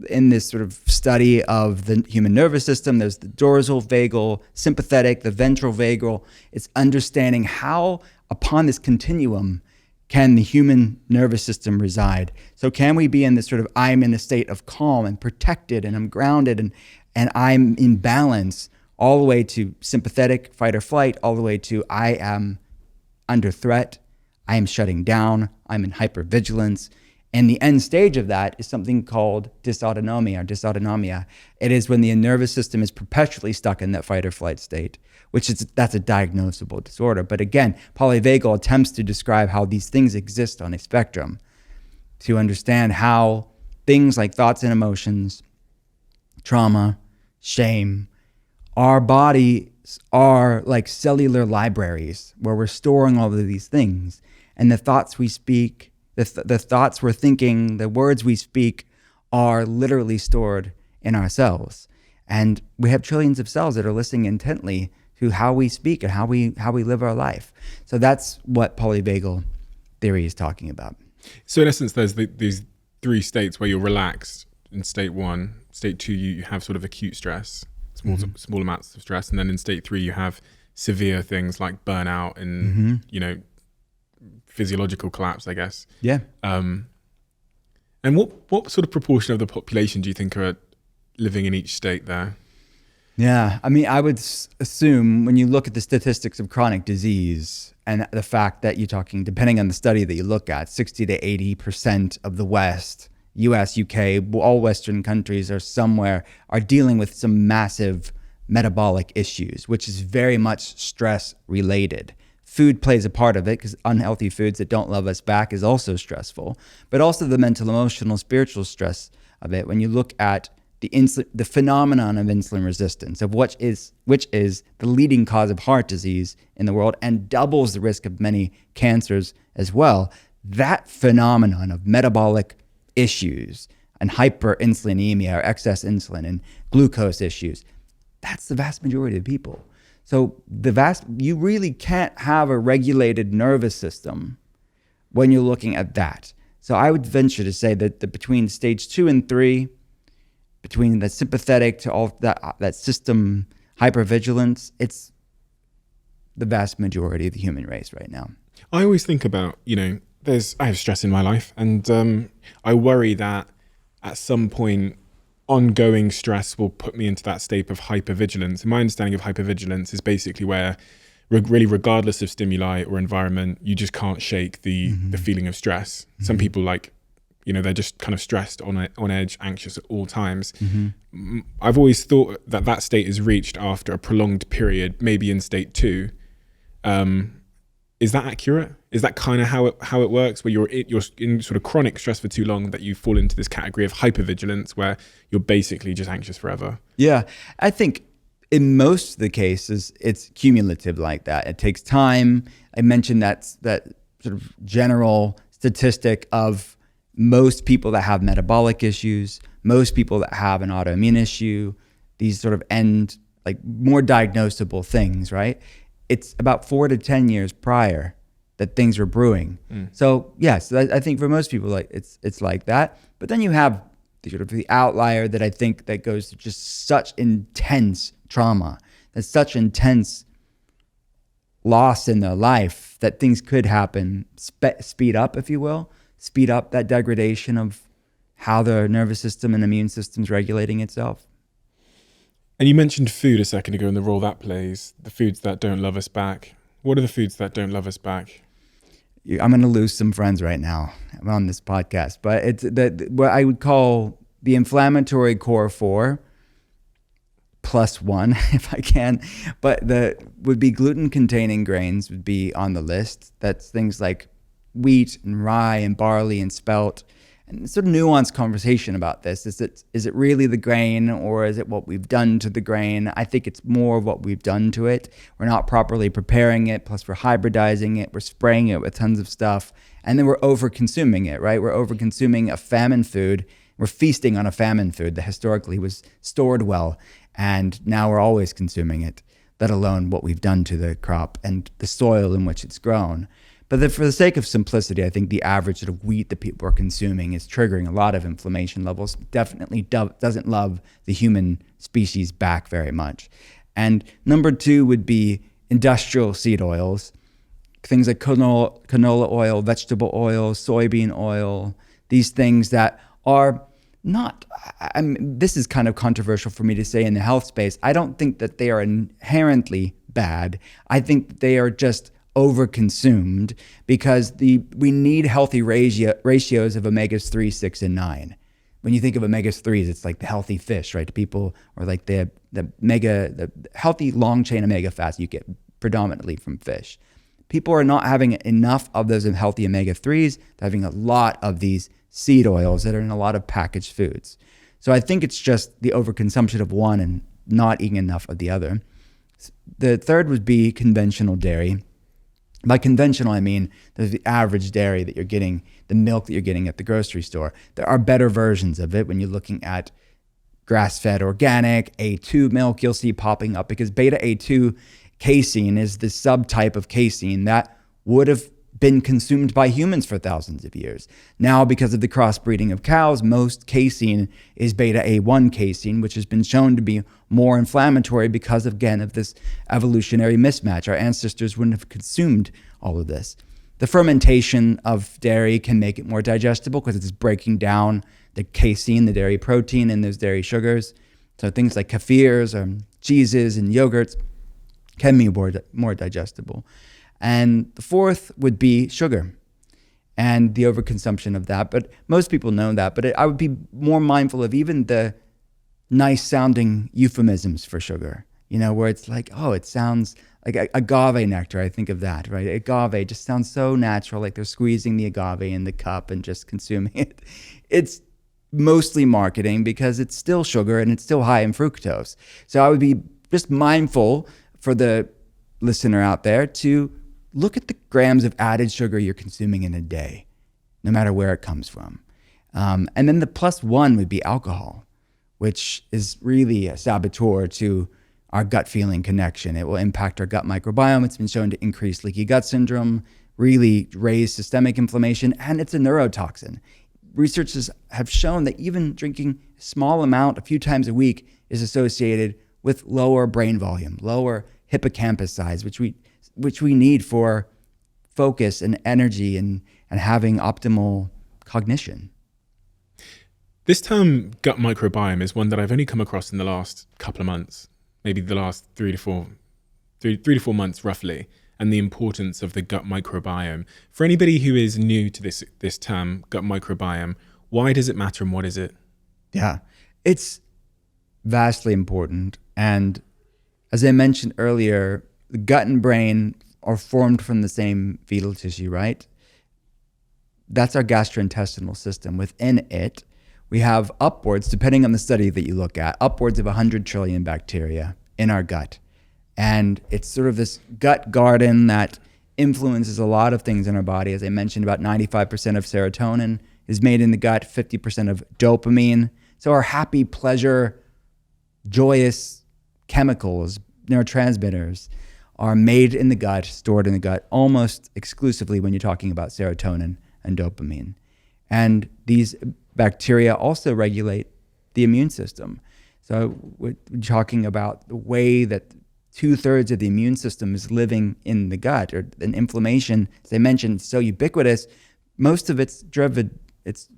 in this sort of study of the human nervous system, there's the dorsal vagal, sympathetic, the ventral vagal. It's understanding how upon this continuum can the human nervous system reside. So can we be in this sort of, I'm in a state of calm and protected and I'm grounded and I'm in balance, all the way to sympathetic, fight or flight, all the way to I am under threat, I am shutting down, I'm in hypervigilance. And the end stage of that is something called dysautonomia or dysautonomia. It is when the nervous system is perpetually stuck in that fight or flight state, that's a diagnosable disorder. But again, polyvagal attempts to describe how these things exist on a spectrum, to understand how things like thoughts and emotions, trauma, shame, our bodies are like cellular libraries where we're storing all of these things. And the thoughts we speak, the thoughts we're thinking, the words we speak are literally stored in our cells. And we have trillions of cells that are listening intently to how we speak and how we live our life. So that's what polyvagal theory is talking about. So in essence, there's these three states where you're relaxed. In state 1, state 2, you have sort of acute stress, small amounts of stress. And then in state 3, you have severe things like burnout and, physiological collapse, I guess. Yeah. And what sort of proportion of the population do you think are living in each state there? Yeah, I mean, I would assume when you look at the statistics of chronic disease and the fact that you're talking, depending on the study that you look at, 60 to 80% of the West, US, UK, all Western countries are dealing with some massive metabolic issues, which is very much stress related. Food plays a part of it because unhealthy foods that don't love us back is also stressful, but also the mental, emotional, spiritual stress of it. When you look at the phenomenon of insulin resistance, of which is the leading cause of heart disease in the world and doubles the risk of many cancers as well, that phenomenon of metabolic issues and hyperinsulinemia or excess insulin and glucose issues, that's the vast majority of people. So you really can't have a regulated nervous system when you're looking at that. So I would venture to say that between stage 2 and 3, between the sympathetic to all that system hypervigilance, it's the vast majority of the human race right now. I always think about, I have stress in my life, and I worry that at some point ongoing stress will put me into that state of hypervigilance. And my understanding of hypervigilance is basically where really regardless of stimuli or environment, you just can't shake the feeling of stress. Mm-hmm. Some people they're just kind of stressed, on edge, anxious at all times. Mm-hmm. I've always thought that state is reached after a prolonged period, maybe in state 2. Is that accurate? Is that kind of how it works, where you're in sort of chronic stress for too long that you fall into this category of hypervigilance where you're basically just anxious forever? Yeah, I think in most of the cases, it's cumulative like that. It takes time. I mentioned that sort of general statistic of most people that have metabolic issues, most people that have an autoimmune issue, these sort of more diagnosable things, right? It's about 4 to 10 years prior that things were brewing. So yes, I think for most people, it's like that. But then you have the outlier that I think that goes to just such intense trauma, that's such intense loss in their life that things could happen, speed up, if you will, speed up that degradation of how the nervous system and immune system's regulating itself. And you mentioned food a second ago and the role that plays, the foods that don't love us back. What are the foods that don't love us back? I'm going to lose some friends right now on this podcast, but it's what I would call the inflammatory core 4 plus 1, if I can. But would be gluten-containing grains would be on the list. That's things like wheat and rye and barley and spelt. And sort of nuanced conversation about this. Is it really the grain, or is it what we've done to the grain? I think it's more of what we've done to it. We're not properly preparing it, plus we're hybridizing it, we're spraying it with tons of stuff, and then we're over-consuming it, right? We're over-consuming a famine food. We're feasting on a famine food that historically was stored well, and now we're always consuming it. let alone what we've done to the crop and the soil in which it's grown. But for the sake of simplicity, I think the average sort of wheat that people are consuming is triggering a lot of inflammation levels, definitely doesn't love the human species back very much. And number 2 would be industrial seed oils, things like canola oil, vegetable oil, soybean oil, these things that are not, this is kind of controversial for me to say in the health space. I don't think that they are inherently bad. I think that they are just overconsumed because we need healthy ratios of omegas 3, 6, and 9. When you think of omegas 3s, it's like the healthy fish, right? People, or like the healthy long chain omega fats you get predominantly from fish. People are not having enough of those healthy omega 3s. They're having a lot of these seed oils that are in a lot of packaged foods. So I think it's just the overconsumption of one and not eating enough of the other. The third would be conventional dairy. By conventional, I mean the average dairy that you're getting, the milk that you're getting at the grocery store. There are better versions of it. When you're looking at grass-fed organic, A2 milk, you'll see popping up because beta A2 casein is the subtype of casein that would have been consumed by humans for thousands of years. Now, because of the crossbreeding of cows, most casein is beta A1 casein, which has been shown to be more inflammatory because, again, of this evolutionary mismatch. Our ancestors wouldn't have consumed all of this. The fermentation of dairy can make it more digestible because it's breaking down the casein, the dairy protein, and those dairy sugars. So things like kefirs or cheeses and yogurts can be more digestible. And the fourth would be sugar and the overconsumption of that. But most people know that. But I would be more mindful of even the nice sounding euphemisms for sugar, where it's like, oh, it sounds like agave nectar. I think of that, right? Agave just sounds so natural, like they're squeezing the agave in the cup and just consuming it. It's mostly marketing because it's still sugar and it's still high in fructose. So I would be just mindful for the listener out there to look at the grams of added sugar you're consuming in a day, no matter where it comes from. And then the +1 would be alcohol, which is really a saboteur to our gut feeling connection. It will impact our gut microbiome. It's been shown to increase leaky gut syndrome, really raise systemic inflammation, and it's a neurotoxin. Researchers have shown that even drinking a small amount a few times a week is associated with lower brain volume, lower hippocampus size, which we need for focus and energy and having optimal cognition. This term gut microbiome is one that I've only come across in the last couple of months, maybe the last three to four months roughly, and the importance of the gut microbiome. For anybody who is new to this term, gut microbiome, why does it matter and what is it? Yeah, it's vastly important. And as I mentioned earlier, the gut and brain are formed from the same fetal tissue, right? That's our gastrointestinal system. Within it, we have upwards, depending on the study that you look at, upwards of 100 trillion bacteria in our gut. And it's sort of this gut garden that influences a lot of things in our body. As I mentioned, about 95% of serotonin is made in the gut, 50% of dopamine. So our happy, pleasure, joyous chemicals, neurotransmitters, are made in the gut, stored in the gut, almost exclusively when you're talking about serotonin and dopamine. And these bacteria also regulate the immune system. So we're talking about the way that 2/3 of the immune system is living in the gut, or an inflammation, as I mentioned, so ubiquitous, most of it's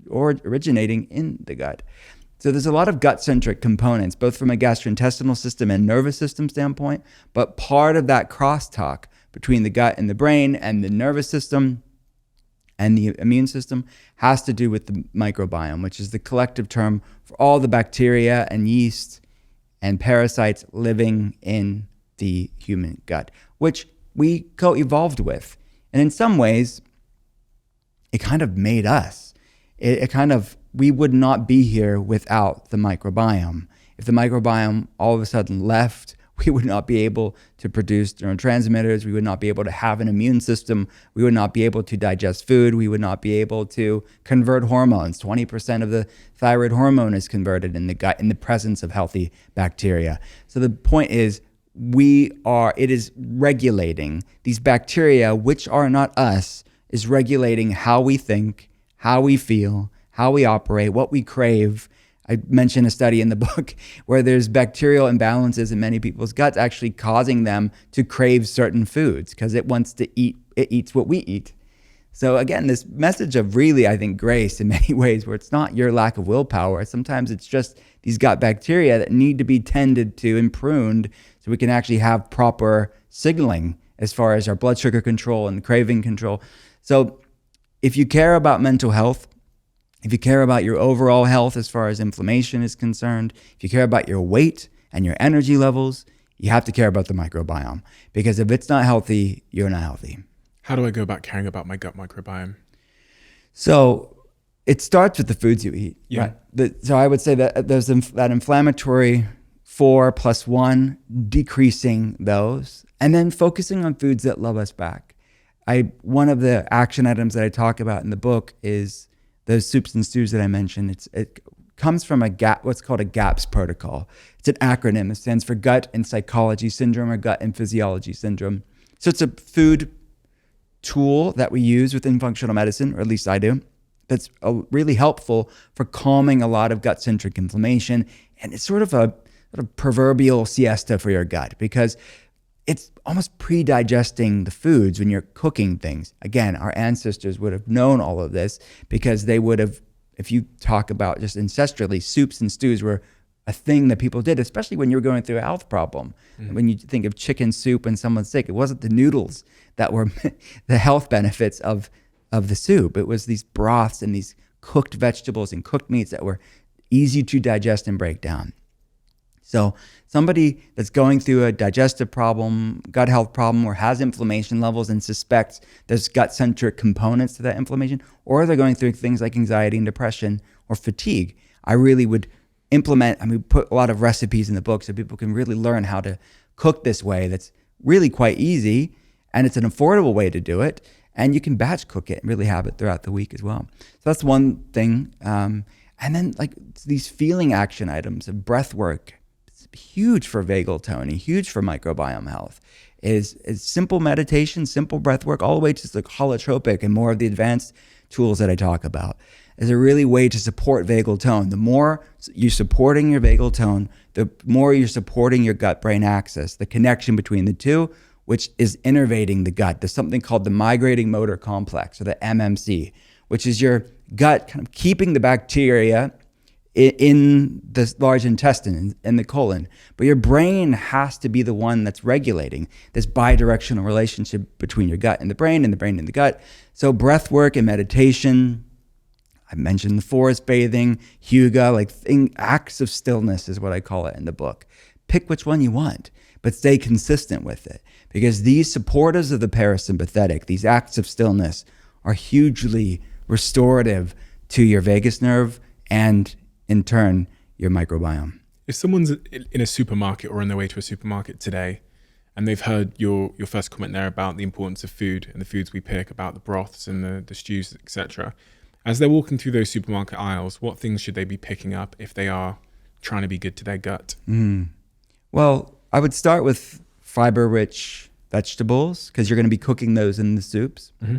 originating in the gut. So there's a lot of gut-centric components, both from a gastrointestinal system and nervous system standpoint, but part of that crosstalk between the gut and the brain and the nervous system and the immune system has to do with the microbiome, which is the collective term for all the bacteria and yeast and parasites living in the human gut, which we co-evolved with. And in some ways, it kind of made us. We would not be here without the microbiome. If the microbiome all of a sudden left, we would not be able to produce neurotransmitters. We would not be able to have an immune system. We would not be able to digest food. We would not be able to convert hormones. 20% of the thyroid hormone is converted in the gut in the presence of healthy bacteria. So the point is, it is regulating these bacteria, which are not us, is regulating how we think, how we feel, how we operate, what we crave. I mentioned a study in the book where there's bacterial imbalances in many people's guts actually causing them to crave certain foods because it eats what we eat. So again, this message of really, I think, grace in many ways, where it's not your lack of willpower. Sometimes it's just these gut bacteria that need to be tended to and pruned so we can actually have proper signaling as far as our blood sugar control and craving control. So if you care about mental health, if you care about your overall health as far as inflammation is concerned, if you care about your weight and your energy levels, you have to care about the microbiome, because if it's not healthy, you're not healthy. How do I go about caring about my gut microbiome? So it starts with the foods you eat. Yeah. Right? So I would say that there's that inflammatory 4+1, decreasing those, and then focusing on foods that love us back. One of the action items that I talk about in the book is those soups and stews that I mentioned. It comes from what's called a GAPS protocol. It's an acronym. It stands for Gut and Psychology Syndrome, or Gut and Physiology Syndrome. So it's a food tool that we use within functional medicine, or at least I do, that's really helpful for calming a lot of gut-centric inflammation. And it's sort of a proverbial siesta for your gut, because it's almost pre-digesting the foods when you're cooking things. Again, our ancestors would have known all of this, because they would have, if you talk about just ancestrally, soups and stews were a thing that people did, especially when you were going through a health problem. Mm-hmm. When you think of chicken soup when someone's sick, it wasn't the noodles that were the health benefits of the soup. It was these broths and these cooked vegetables and cooked meats that were easy to digest and break down. So somebody that's going through a digestive problem, gut health problem, or has inflammation levels and suspects there's gut-centric components to that inflammation, or they're going through things like anxiety and depression or fatigue, I really would put a lot of recipes in the book so people can really learn how to cook this way. That's really quite easy, and it's an affordable way to do it, and you can batch cook it and really have it throughout the week as well. So that's one thing. And then like these feeling action items of breath work, huge for vagal toning, huge for microbiome health, is simple meditation, simple breath work, all the way to the holotropic and more of the advanced tools that I talk about, is a really way to support vagal tone. The more you're supporting your vagal tone, the more you're supporting your gut-brain axis, the connection between the two, which is innervating the gut. There's something called the migrating motor complex, or the MMC, which is your gut kind of keeping the bacteria in the large intestine, in the colon. But your brain has to be the one that's regulating this bidirectional relationship between your gut and the brain, and the brain and the gut. So breath work and meditation, I mentioned the forest bathing, hygge, acts of stillness is what I call it in the book. Pick which one you want, but stay consistent with it. Because these supporters of the parasympathetic, these acts of stillness, are hugely restorative to your vagus nerve and, in turn, your microbiome. If someone's in a supermarket or on their way to a supermarket today, and they've heard your first comment there about the importance of food and the foods we pick, about the broths and the stews, etc., as they're walking through those supermarket aisles, what things should they be picking up if they are trying to be good to their gut? Well, I would start with fiber-rich vegetables, because you're going to be cooking those in the soups. Mm-hmm.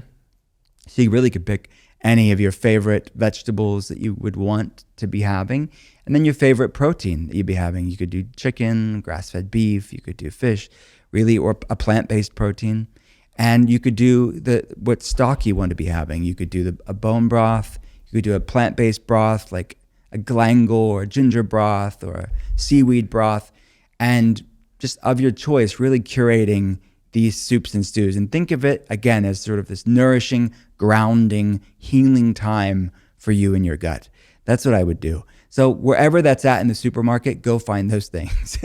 So you really could pick any of your favorite vegetables that you would want to be having, and then your favorite protein that you'd be having. You could do chicken, grass-fed beef, you could do fish, really, or a plant-based protein. And you could do what stock you want to be having. You could do a bone broth. You could do a plant-based broth like a glangle or a ginger broth or a seaweed broth. And just of your choice, really curating these soups and stews. And think of it, again, as sort of this nourishing, grounding, healing time for you and your gut. That's what I would do. So wherever that's at in the supermarket, go find those things.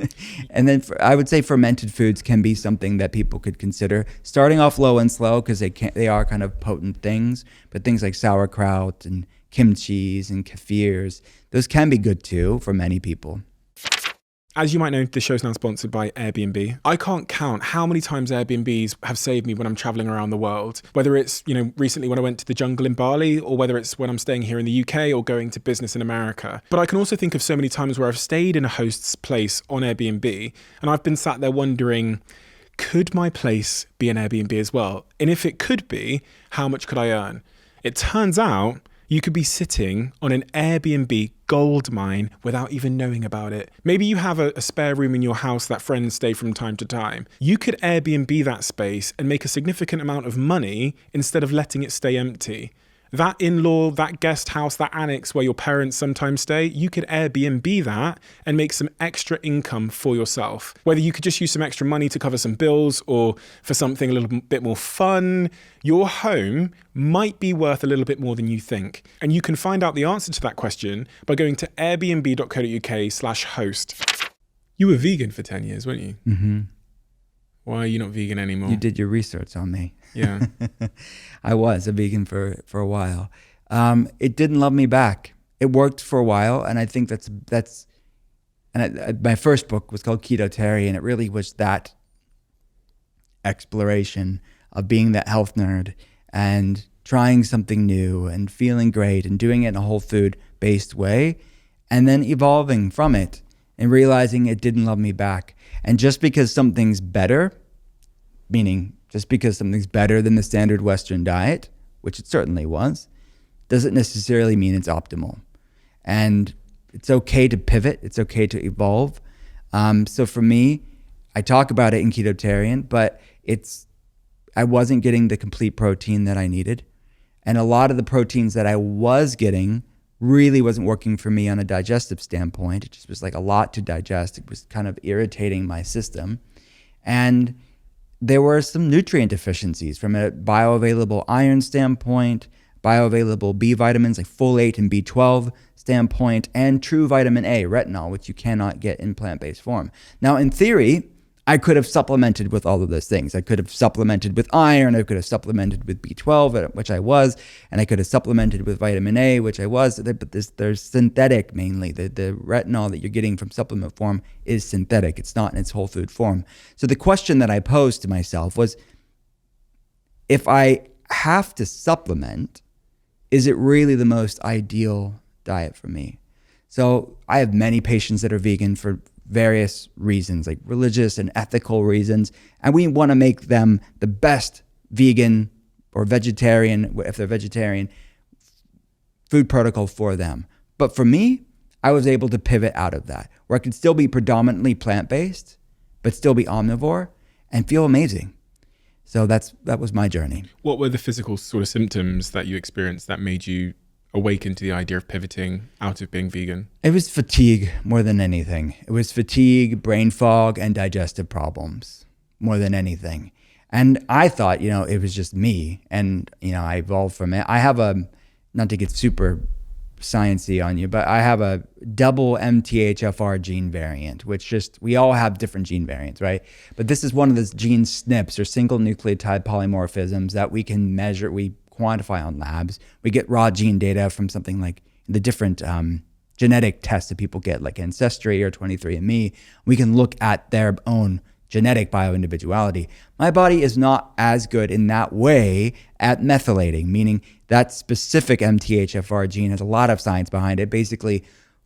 And then I would say fermented foods can be something that people could consider, starting off low and slow, because they are kind of potent things. But things like sauerkraut and kimchi and kefirs, those can be good too for many people. As you might know, the show's now sponsored by Airbnb. I can't count how many times Airbnbs have saved me when I'm traveling around the world. Whether it's, recently when I went to the jungle in Bali, or whether it's when I'm staying here in the UK or going to business in America. But I can also think of so many times where I've stayed in a host's place on Airbnb and I've been sat there wondering, could my place be an Airbnb as well? And if it could be, how much could I earn? It turns out you could be sitting on an Airbnb gold mine without even knowing about it. Maybe you have a spare room in your house that friends stay from time to time. You could Airbnb that space and make a significant amount of money instead of letting it stay empty. That in-law, that guest house, that annex where your parents sometimes stay, you could Airbnb that and make some extra income for yourself. Whether you could just use some extra money to cover some bills or for something a little bit more fun, your home might be worth a little bit more than you think. And you can find out the answer to that question by going to airbnb.co.uk/host. You were vegan for 10 years, weren't you? Mm-hmm. Why are you not vegan anymore? You did your research on me. Yeah. I was a vegan for a while. It didn't love me back. It worked for a while, and I think my first book was called Ketotarian. It really was that exploration of being that health nerd and trying something new and feeling great and doing it in a whole food-based way, and then evolving from it and realizing it didn't love me back. And just because something's better, meaning just because something's better than the standard Western diet, which it certainly was, doesn't necessarily mean it's optimal. And it's okay to pivot. It's okay to evolve. So for me, I talk about it in Ketotarian, but I wasn't getting the complete protein that I needed. And a lot of the proteins that I was getting really wasn't working for me on a digestive standpoint. It just was like a lot to digest. It was kind of irritating my system. And there were some nutrient deficiencies from a bioavailable iron standpoint, bioavailable B vitamins like folate and B12 standpoint, and true vitamin A, retinol, which you cannot get in plant-based form. Now, in theory, I could have supplemented with all of those things. I could have supplemented with iron, I could have supplemented with B12, which I was, and I could have supplemented with vitamin A, which I was, but there's synthetic mainly. The retinol that you're getting from supplement form is synthetic. It's not in its whole food form. So the question that I posed to myself was, if I have to supplement, is it really the most ideal diet for me? So I have many patients that are vegan for various reasons, like religious and ethical reasons, and we want to make them the best vegan or vegetarian, if they're vegetarian, food protocol for them. But for me, I was able to pivot out of that, where I could still be predominantly plant-based, but still be omnivore and feel amazing. So that was my journey. What were the physical sort of symptoms that you experienced that made you awaken to the idea of pivoting out of being vegan? It was fatigue more than anything. It was fatigue, brain fog, and digestive problems more than anything. And I thought, it was just me. And, I evolved from it. I have not to get super sciencey on you, but I have a double MTHFR gene variant, which we all have different gene variants, right? But this is one of the gene SNPs, or single nucleotide polymorphisms, that we can measure, we quantify on labs. We get raw gene data from something like the different genetic tests that people get, like Ancestry or 23andMe. We can look at their own genetic bioindividuality. My body is not as good in that way at methylating, meaning that specific MTHFR gene has a lot of science behind it. Basically,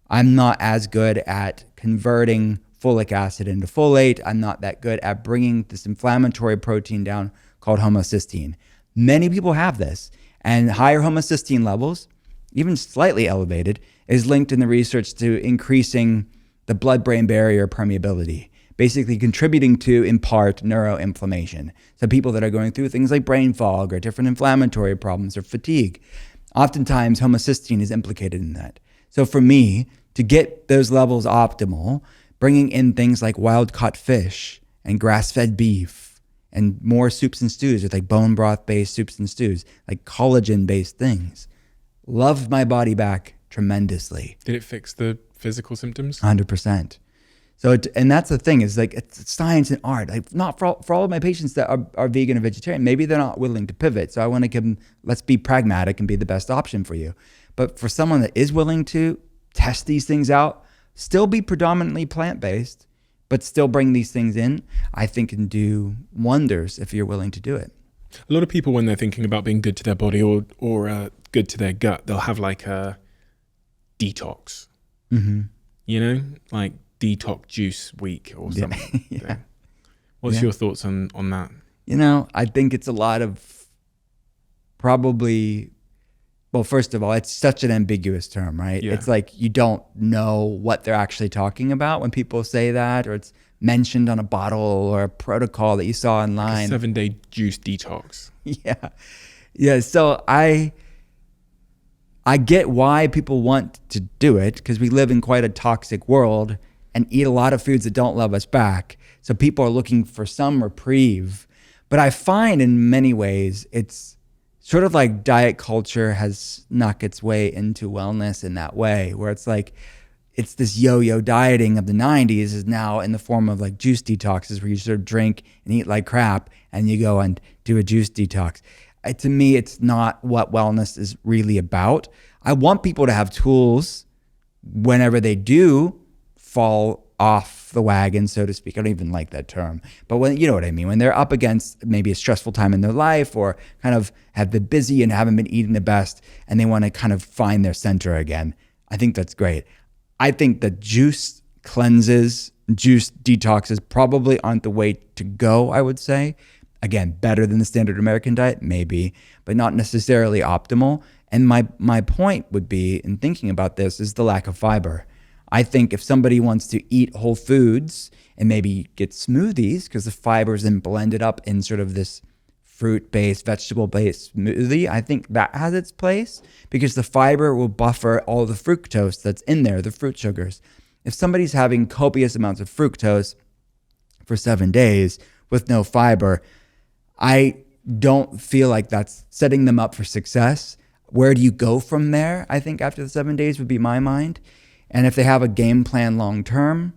I'm not as good at converting folic acid into folate. I'm not that good at bringing this inflammatory protein down called homocysteine. Many people have this, and higher homocysteine levels, even slightly elevated, is linked in the research to increasing the blood-brain barrier permeability, basically contributing to, in part, neuroinflammation. So people that are going through things like brain fog or different inflammatory problems or fatigue, oftentimes homocysteine is implicated in that. So for me, to get those levels optimal, bringing in things like wild-caught fish and grass-fed beef, and more soups and stews with like bone broth-based soups and stews, like collagen-based things, loved my body back tremendously. Did it fix the physical symptoms? 100%. So, and that's the thing, is like, it's science and art. Like, not for all of my patients that are vegan or vegetarian, maybe they're not willing to pivot. So I want to give them, let's be pragmatic and be the best option for you. But for someone that is willing to test these things out, still be predominantly plant-based, but still bring these things in, I think can do wonders if you're willing to do it. A lot of people, when they're thinking about being good to their body or good to their gut, they'll have like a detox, you know, like detox juice week or something. Yeah. What's your thoughts on that? You know, I think it's a lot of probably, well, first of all, it's such an ambiguous term, right? Yeah. It's like you don't know what they're actually talking about when people say that, or it's mentioned on a bottle or a protocol that you saw online. Like a 7-day juice detox. Yeah. Yeah. So I get why people want to do it, because we live in quite a toxic world and eat a lot of foods that don't love us back. So people are looking for some reprieve. But I find in many ways it's sort of like diet culture has snuck its way into wellness in that way, where it's like it's this yo-yo dieting of the 90s is now in the form of like juice detoxes, where you sort of drink and eat like crap and you go and do a juice detox. To me, it's not what wellness is really about. I want people to have tools whenever they do fall off the wagon, so to speak. I don't even like that term, but when, you know what I mean, when they're up against maybe a stressful time in their life, or kind of have been busy and haven't been eating the best, and they want to kind of find their center again. I think that's great. I think that juice cleanses, juice detoxes probably aren't the way to go, I would say. Again, better than the standard American diet, maybe, but not necessarily optimal. And my point would be, in thinking about this, is the lack of fiber. I think if somebody wants to eat whole foods and maybe get smoothies, because the fiber is then blended up in sort of this fruit-based, vegetable-based smoothie, I think that has its place, because the fiber will buffer all the fructose that's in there, the fruit sugars. If somebody's having copious amounts of fructose for 7 days with no fiber, I don't feel like that's setting them up for success. Where do you go from there? I think after the 7 days would be my mind. And if they have a game plan long term,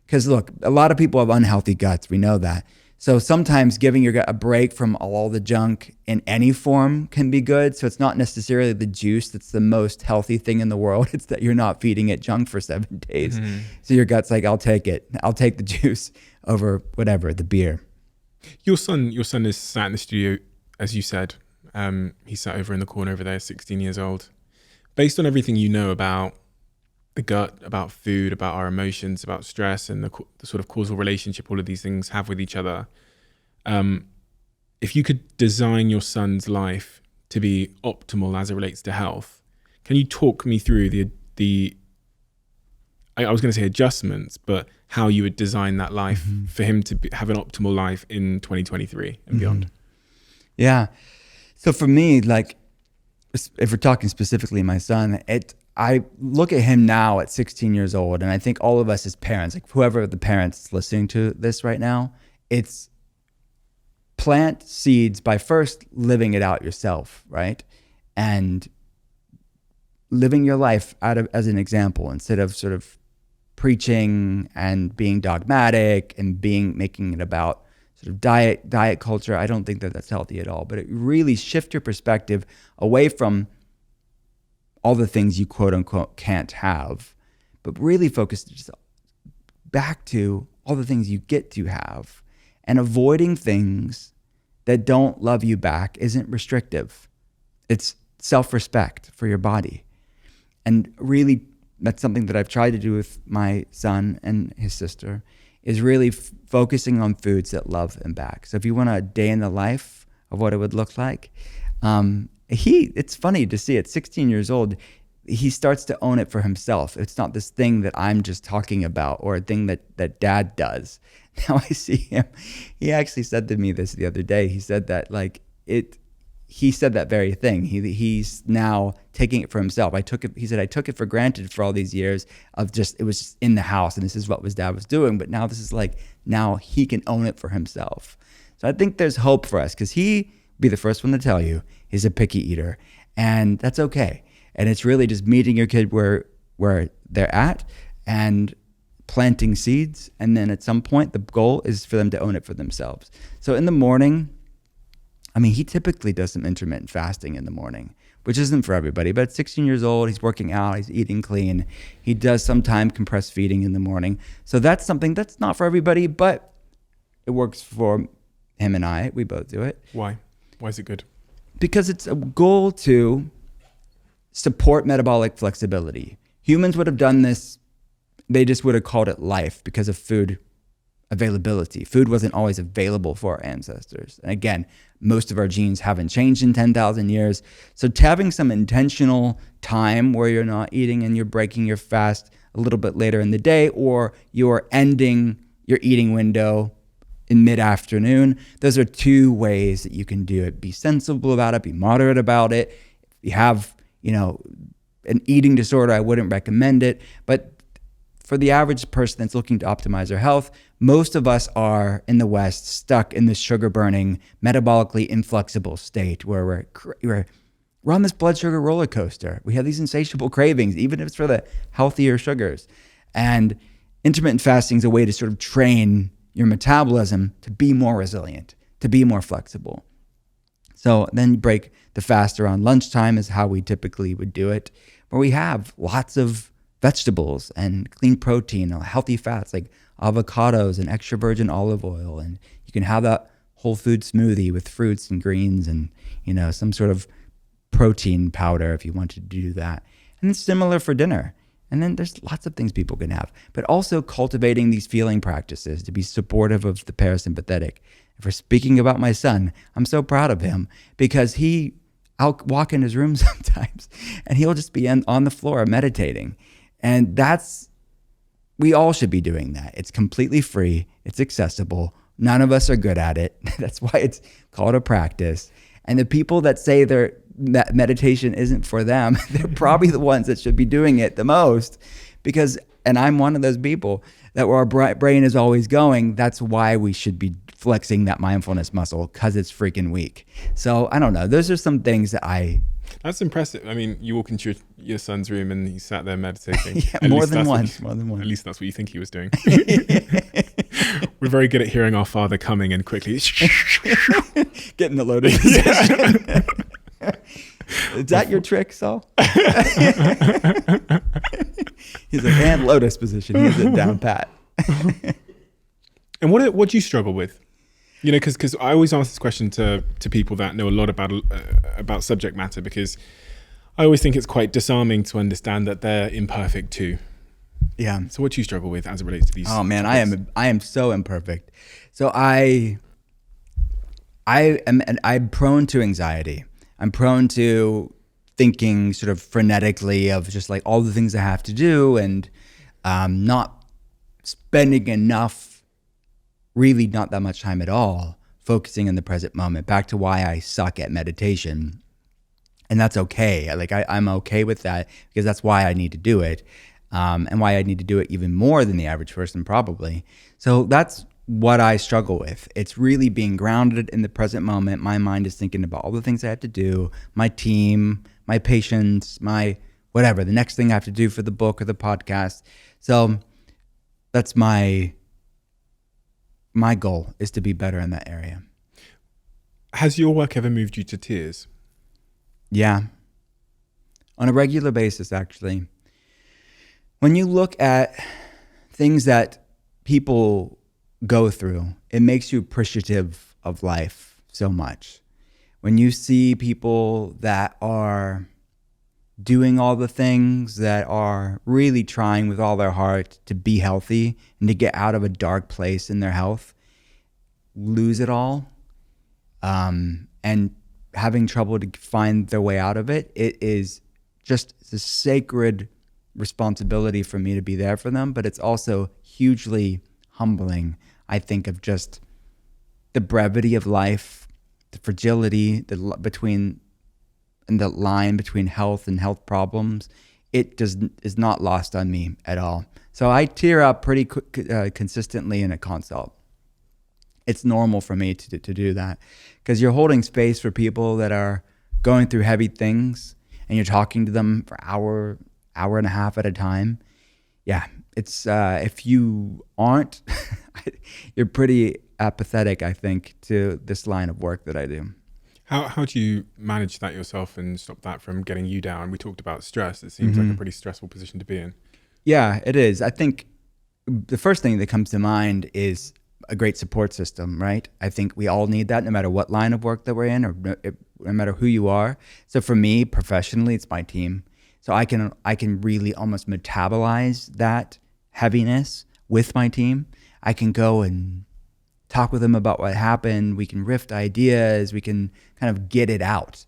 because look, a lot of people have unhealthy guts. We know that. So sometimes giving your gut a break from all the junk in any form can be good. So it's not necessarily the juice that's the most healthy thing in the world. It's that you're not feeding it junk for 7 days. So your gut's like, I'll take it. I'll take the juice over whatever, the beer. Your son is sat in the studio, as you said. He sat over in the corner over there, 16 years old. Based on everything you know about the gut, about food, about our emotions, about stress, and the sort of causal relationship all of these things have with each other, if you could design your son's life to be optimal as it relates to health, can you talk me through I was going to say adjustments, but how you would design that life for him to have an optimal life in 2023 and beyond? Yeah. So for me, like, if we're talking specifically my son, I look at him now at 16 years old, and I think all of us as parents, like whoever the parents listening to this right now, it's plant seeds by first living it out yourself, right? And living your life as an example, instead of sort of preaching and being dogmatic and making it about sort of diet culture. I don't think that that's healthy at all, but it really shift your perspective away from all the things you quote unquote can't have, but really focus just back to all the things you get to have, and avoiding things that don't love you back isn't restrictive. It's self-respect for your body. And really, that's something that I've tried to do with my son and his sister, is really focusing on foods that love them back. So if you want a day in the life of what it would look like, it's funny to see at 16 years old, he starts to own it for himself. It's not this thing that I'm just talking about, or a thing that dad does. Now I see him. He actually said to me this the other day. He said that he said that very thing. He's now taking it for himself. He said, I took it for granted for all these years of it was just in the house, and this is what his dad was doing. But now this is like, now he can own it for himself. So I think there's hope for us, because he be the first one to tell you he's a picky eater, and that's okay. And it's really just meeting your kid where they're at and planting seeds. And then at some point, the goal is for them to own it for themselves. So in the morning, I mean, he typically does some intermittent fasting in the morning, which isn't for everybody, but 16 years old, he's working out, he's eating clean. He does sometimes compressed feeding in the morning. So that's something that's not for everybody, but it works for him and I. We both do it. Why? Why is it good? Because it's a goal to support metabolic flexibility. Humans would have done this, they just would have called it life because of food availability. Food wasn't always available for our ancestors. And again, most of our genes haven't changed in 10,000 years. So having some intentional time where you're not eating and you're breaking your fast a little bit later in the day, or you're ending your eating window in mid-afternoon, those are two ways that you can do it. Be sensible about it, be moderate about it. If you have, an eating disorder, I wouldn't recommend it. But for the average person that's looking to optimize their health, most of us are in the West stuck in this sugar-burning, metabolically inflexible state where we're on this blood sugar roller coaster. We have these insatiable cravings, even if it's for the healthier sugars. And intermittent fasting is a way to sort of train your metabolism to be more resilient, to be more flexible. So then you break the fast around lunchtime is how we typically would do it, where we have lots of vegetables and clean protein, healthy fats like avocados and extra virgin olive oil. And you can have that whole food smoothie with fruits and greens and, some sort of protein powder if you wanted to do that. And it's similar for dinner. And then there's lots of things people can have, but also cultivating these feeling practices to be supportive of the parasympathetic. If we're speaking about my son, I'm so proud of him because I'll walk in his room sometimes and he'll just be on the floor meditating. And we all should be doing that. It's completely free. It's accessible. None of us are good at it. That's why it's called a practice. And the people that say that meditation isn't for them, they're probably the ones that should be doing it the most and I'm one of those people that where our brain is always going, that's why we should be flexing that mindfulness muscle because it's freaking weak. So I don't know. Those are some things that That's impressive. I mean, you walk into your son's room and he sat there meditating. Yeah, more than once. At least that's what you think he was doing. We're very good at hearing our father coming in quickly. Getting the loaded position. Is that your trick, Saul? He's like, and lotus position. He has it down pat. And what do you struggle with? Because I always ask this question to people that know a lot about subject matter, because I always think it's quite disarming to understand that they're imperfect too. Yeah. So what do you struggle with as it relates to these? Oh man, I am so imperfect. So I'm prone to anxiety. I'm prone to thinking sort of frenetically of just like all the things I have to do and not spending enough, really not that much time at all, focusing in the present moment. Back to why I suck at meditation. And that's okay. Like I'm okay with that because that's why I need to do it. And why I need to do it even more than the average person probably. So that's what I struggle with. It's really being grounded in the present moment. My mind is thinking about all the things I have to do, my team, my patients, my whatever, the next thing I have to do for the book or the podcast. So that's my goal, is to be better in that area. Has your work ever moved you to tears? Yeah. On a regular basis, actually. When you look at things that people go through, it makes you appreciative of life so much. When you see people that are doing all the things, that are really trying with all their heart to be healthy and to get out of a dark place in their health, lose it all, and having trouble to find their way out of it, it is just a sacred responsibility for me to be there for them. But it's also hugely humbling, I think, of just the brevity of life, the fragility and the line between health and health problems. It is not lost on me at all. So I tear up pretty consistently in a consult. It's normal for me to do that because you're holding space for people that are going through heavy things and you're talking to them for hour and a half at a time. Yeah, it's if you aren't, you're pretty apathetic, I think, to this line of work that I do. How do you manage that yourself and stop that from getting you down? We talked about stress. It seems like a pretty stressful position to be in. Yeah, it is. I think the first thing that comes to mind is a great support system, right? I think we all need that no matter what line of work that we're in or no matter who you are. So for me, professionally, it's my team. So I can really almost metabolize that heaviness with my team. I can go and talk with them about what happened. We can riff ideas. We can kind of get it out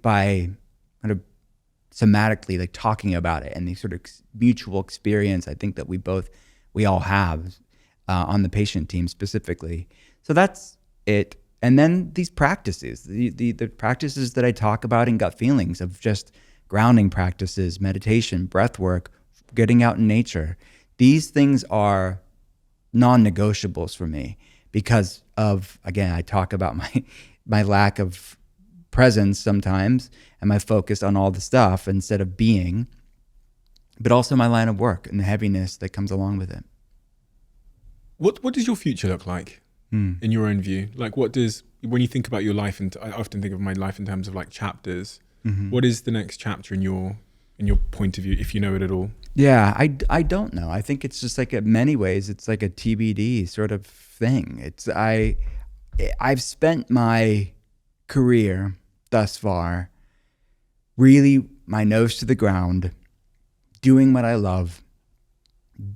by kind of somatically like talking about it and the sort of mutual experience I think that we all have on the patient team specifically. So that's it. And then these practices, the practices that I talk about in Gut Feelings of just grounding practices, meditation, breath work, getting out in nature. These things are non-negotiables for me because of, again, I talk about my lack of presence sometimes and my focus on all the stuff instead of being, but also my line of work and the heaviness that comes along with it. What does your future look like in your own view? Like when you think about your life, and I often think of my life in terms of like chapters, what is the next chapter in your point of view, if you know it at all? Yeah, I don't know. I think it's just like in many ways, it's like a TBD sort of thing. I've spent my career thus far really my nose to the ground, doing what I love,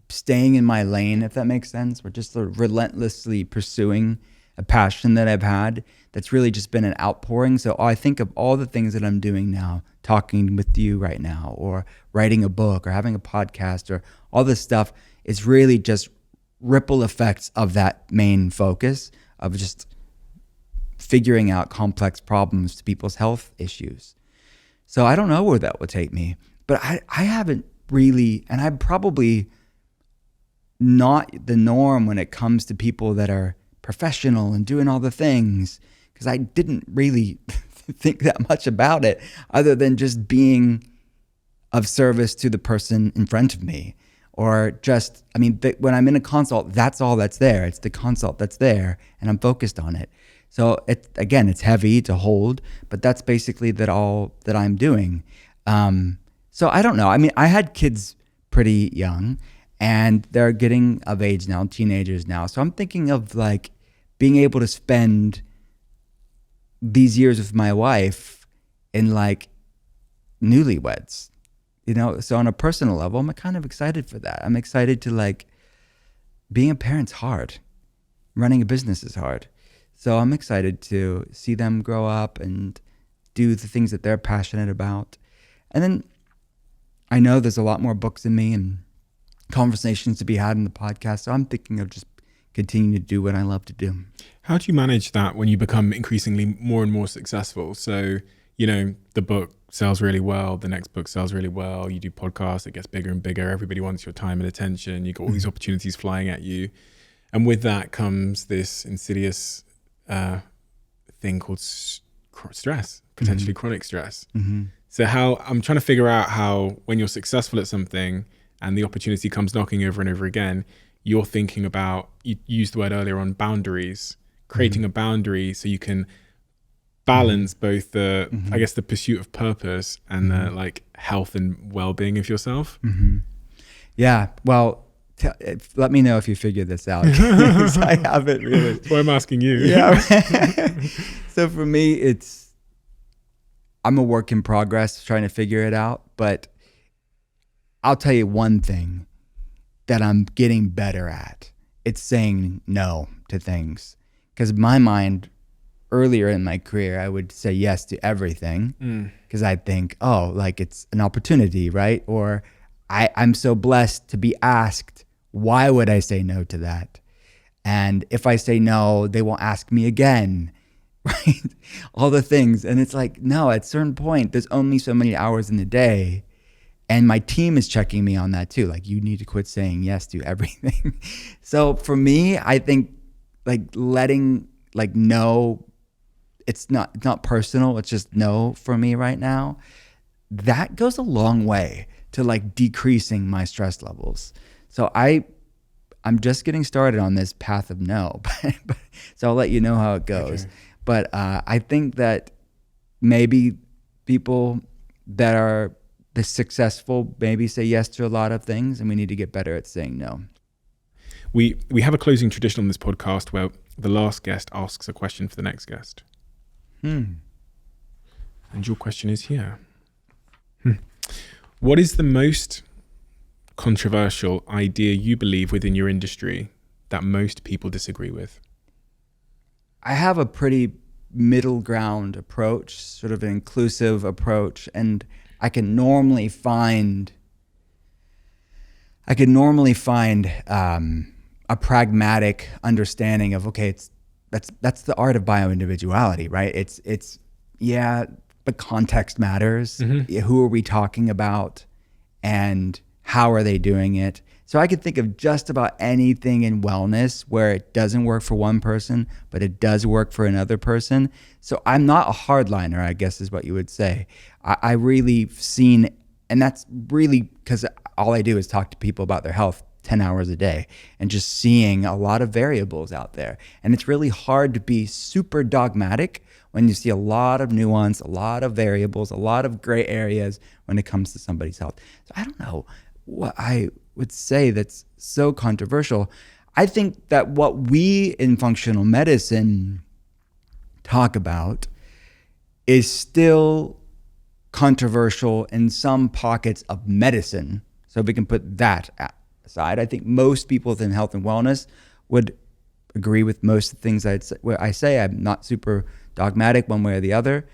staying in my lane, if that makes sense. We're just sort of relentlessly pursuing a passion that I've had that's really just been an outpouring. So I think of all the things that I'm doing now, talking with you right now, or writing a book, or having a podcast, or all this stuff is really just ripple effects of that main focus of just figuring out complex problems to people's health issues. So I don't know where that will take me, but I haven't really, and I'm probably not the norm when it comes to people that are professional and doing all the things, because I didn't really think that much about it other than just being of service to the person in front of me. Or just, when I'm in a consult, that's all that's there. It's the consult that's there and I'm focused on it. So it's heavy to hold, but that's basically all that I'm doing. So I don't know. I had kids pretty young and they're getting of age now, teenagers now. So I'm thinking of like being able to spend these years with my wife in like newlyweds, So on a personal level, I'm kind of excited for that. I'm excited to like, being a parent's hard. Running a business is hard. So I'm excited to see them grow up and do the things that they're passionate about. And then I know there's a lot more books in me and conversations to be had in the podcast. So I'm thinking of just continuing to do what I love to do. How do you manage that when you become increasingly more and more successful? So, the book sells really well, the next book sells really well, you do podcasts, it gets bigger and bigger, everybody wants your time and attention, you've got all these opportunities flying at you. And with that comes this insidious thing called stress, potentially chronic stress. So I'm trying to figure out how, when you're successful at something and the opportunity comes knocking over and over again, you're thinking about, you used the word earlier on, boundaries, creating a boundary so you can balance both the, I guess, the pursuit of purpose and the like health and well-being of yourself. Yeah. Well, let me know if you figure this out. I haven't really. That's why I'm asking you. Yeah. So for me, I'm a work in progress trying to figure it out, but I'll tell you one thing that I'm getting better at. It's saying no to things. Because my mind, earlier in my career, I would say yes to everything because I'd think, it's an opportunity, right? Or I'm so blessed to be asked, why would I say no to that? And if I say no, they won't ask me again, right? All the things. And it's like, no, at a certain point, there's only so many hours in the day. And my team is checking me on that too. Like, you need to quit saying yes to everything. So for me, I think like letting no, it's not personal. It's just no for me right now. That goes a long way to like decreasing my stress levels. So I'm just getting started on this path of no, so I'll let you know how it goes. Okay. But I think that maybe people that are the successful maybe say yes to a lot of things, and we need to get better at saying no. We have a closing tradition on this podcast where the last guest asks a question for the next guest. And your question is here. What is the most controversial idea you believe within your industry that most people disagree with? I have a pretty middle ground approach, sort of an inclusive approach, and I can normally find a pragmatic understanding of, okay, that's the art of bioindividuality, right? It's but context matters. Who are we talking about, and how are they doing it? So I could think of just about anything in wellness where it doesn't work for one person, but it does work for another person. So I'm not a hardliner, I guess is what you would say. I really seen, and that's really because all I do is talk to people about their health 10 hours a day, and just seeing a lot of variables out there. And it's really hard to be super dogmatic when you see a lot of nuance, a lot of variables, a lot of gray areas when it comes to somebody's health. So I don't know what I would say that's so controversial. I think that what we in functional medicine talk about is still controversial in some pockets of medicine. So if we can put that aside, I think most people within health and wellness would agree with most of the things I say. I'm not super dogmatic one way or the other.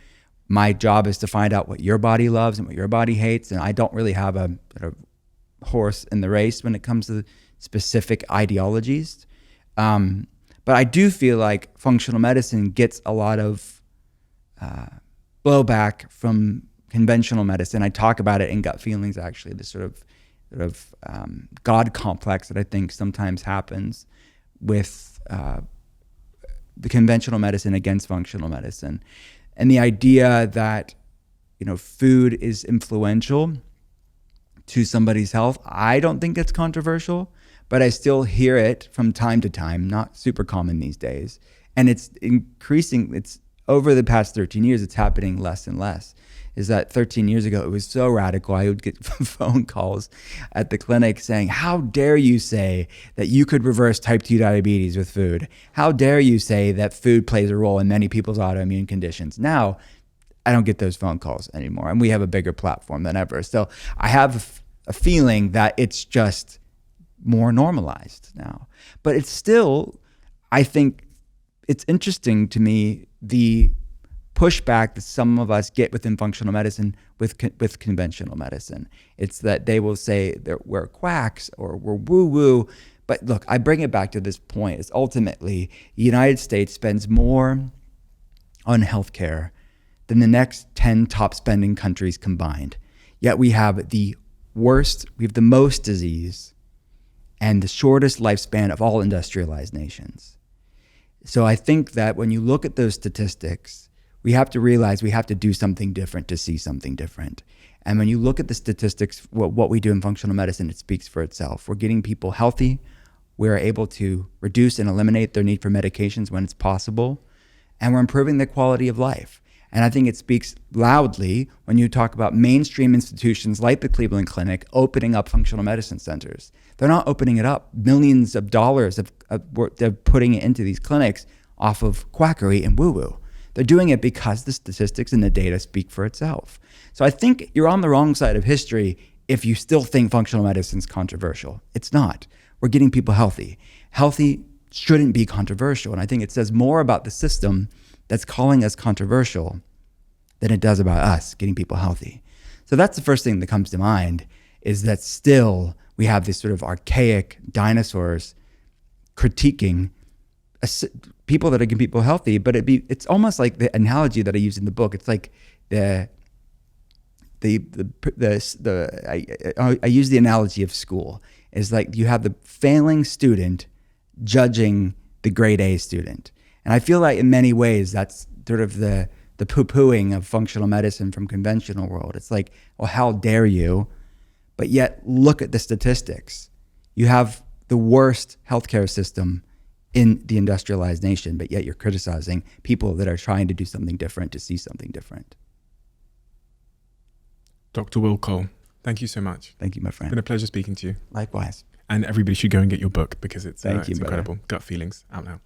My job is to find out what your body loves and what your body hates, and I don't really have a sort of horse in the race when it comes to specific ideologies. But I do feel like functional medicine gets a lot of blowback from conventional medicine. I talk about it in Gut Feelings, actually, this sort of God complex that I think sometimes happens with the conventional medicine against functional medicine. And the idea that, food is influential to somebody's health, I don't think it's controversial, but I still hear it from time to time, not super common these days. And it's increasing, it's over the past 13 years, it's happening less and less. Is that 13 years ago, it was so radical. I would get phone calls at the clinic saying, how dare you say that you could reverse type 2 diabetes with food? How dare you say that food plays a role in many people's autoimmune conditions? Now, I don't get those phone calls anymore, and we have a bigger platform than ever. So I have a feeling that it's just more normalized now. But it's still, I think it's interesting to me, the pushback that some of us get within functional medicine with conventional medicine. It's that they will say that we're quacks or we're woo-woo. But look, I bring it back to this point. It's ultimately the United States spends more on healthcare than the next 10 top spending countries combined. Yet we have the most disease and the shortest lifespan of all industrialized nations. So I think that when you look at those statistics, we have to realize we have to do something different to see something different. And when you look at the statistics, what we do in functional medicine, it speaks for itself. We're getting people healthy. We're able to reduce and eliminate their need for medications when it's possible. And we're improving their quality of life. And I think it speaks loudly when you talk about mainstream institutions like the Cleveland Clinic opening up functional medicine centers. They're not opening it up. Millions of dollars they're putting it into these clinics off of quackery and woo-woo. They're doing it because the statistics and the data speak for itself. So I think you're on the wrong side of history if you still think functional medicine is controversial. It's not. We're getting people healthy. Healthy shouldn't be controversial. And I think it says more about the system that's calling us controversial than it does about us getting people healthy. So that's the first thing that comes to mind, is that still we have this sort of archaic dinosaurs critiquing people that are getting people healthy, but it's almost like the analogy that I use in the book. It's like I use the analogy of school. It's like you have the failing student judging the grade A student. And I feel like in many ways that's sort of the poo-pooing of functional medicine from conventional world. It's like, well, how dare you? But yet look at the statistics. You have the worst healthcare system in the industrialized nation, but yet you're criticizing people that are trying to do something different, to see something different. Dr. Will Cole, thank you so much. Thank you, my It's friend. been a pleasure speaking to you. Likewise. And everybody should go and get your book because it's Thank you, it's brother. incredible. Gut Feelings, out now.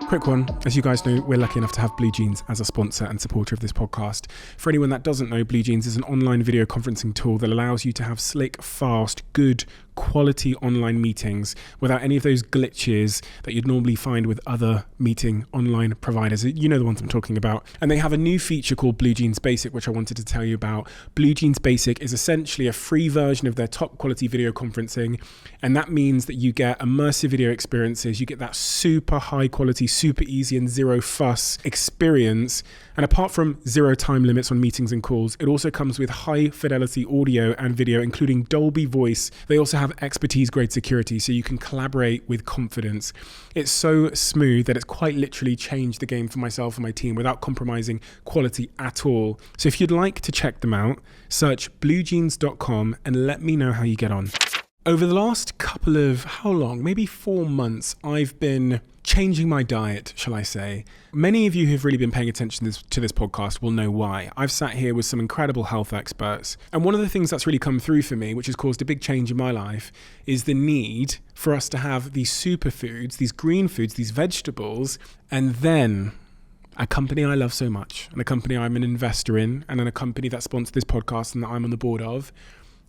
Quick one. As you guys know, we're lucky enough to have Blue Jeans as a sponsor and supporter of this podcast. For anyone that doesn't know, Blue Jeans is an online video conferencing tool that allows you to have slick, fast, good, quality online meetings without any of those glitches that you'd normally find with other meeting online providers. You know the ones I'm talking about. And they have a new feature called Blue Jeans Basic, which I wanted to tell you about. Blue Jeans Basic is essentially a free version of their top quality video conferencing. And that means that you get immersive video experiences. You get that super high quality, super easy and zero fuss experience. And apart from 0 time limits on meetings and calls, it also comes with high fidelity audio and video, including Dolby Voice. They also have expertise grade security, so you can collaborate with confidence. It's so smooth that it's quite literally changed the game for myself and my team without compromising quality at all. So if you'd like to check them out, search bluejeans.com and let me know how you get on. Over the last couple of, maybe 4 months, I've been changing my diet, shall I say. Many of you who've really been paying attention to this podcast will know why. I've sat here with some incredible health experts. And one of the things that's really come through for me, which has caused a big change in my life, is the need for us to have these superfoods, these green foods, these vegetables, and then a company I love so much, and a company I'm an investor in, and then a company that sponsored this podcast and that I'm on the board of,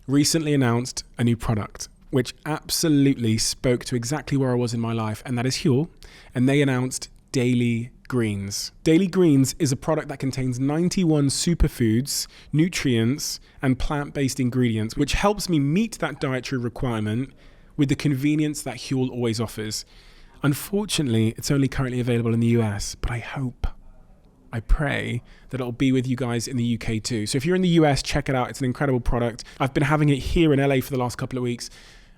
recently announced a new product which absolutely spoke to exactly where I was in my life, and that is Huel. And they announced Daily Greens. Daily Greens is a product that contains 91 superfoods, nutrients, and plant-based ingredients, which helps me meet that dietary requirement with the convenience that Huel always offers. Unfortunately, it's only currently available in the US, but I pray that it'll be with you guys in the UK too. So if you're in the US, check it out. It's an incredible product. I've been having it here in LA for the last couple of weeks,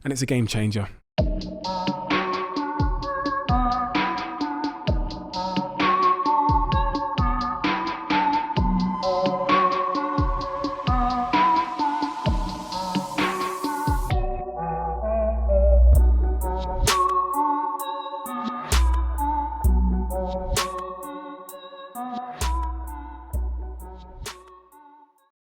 and it's a game changer.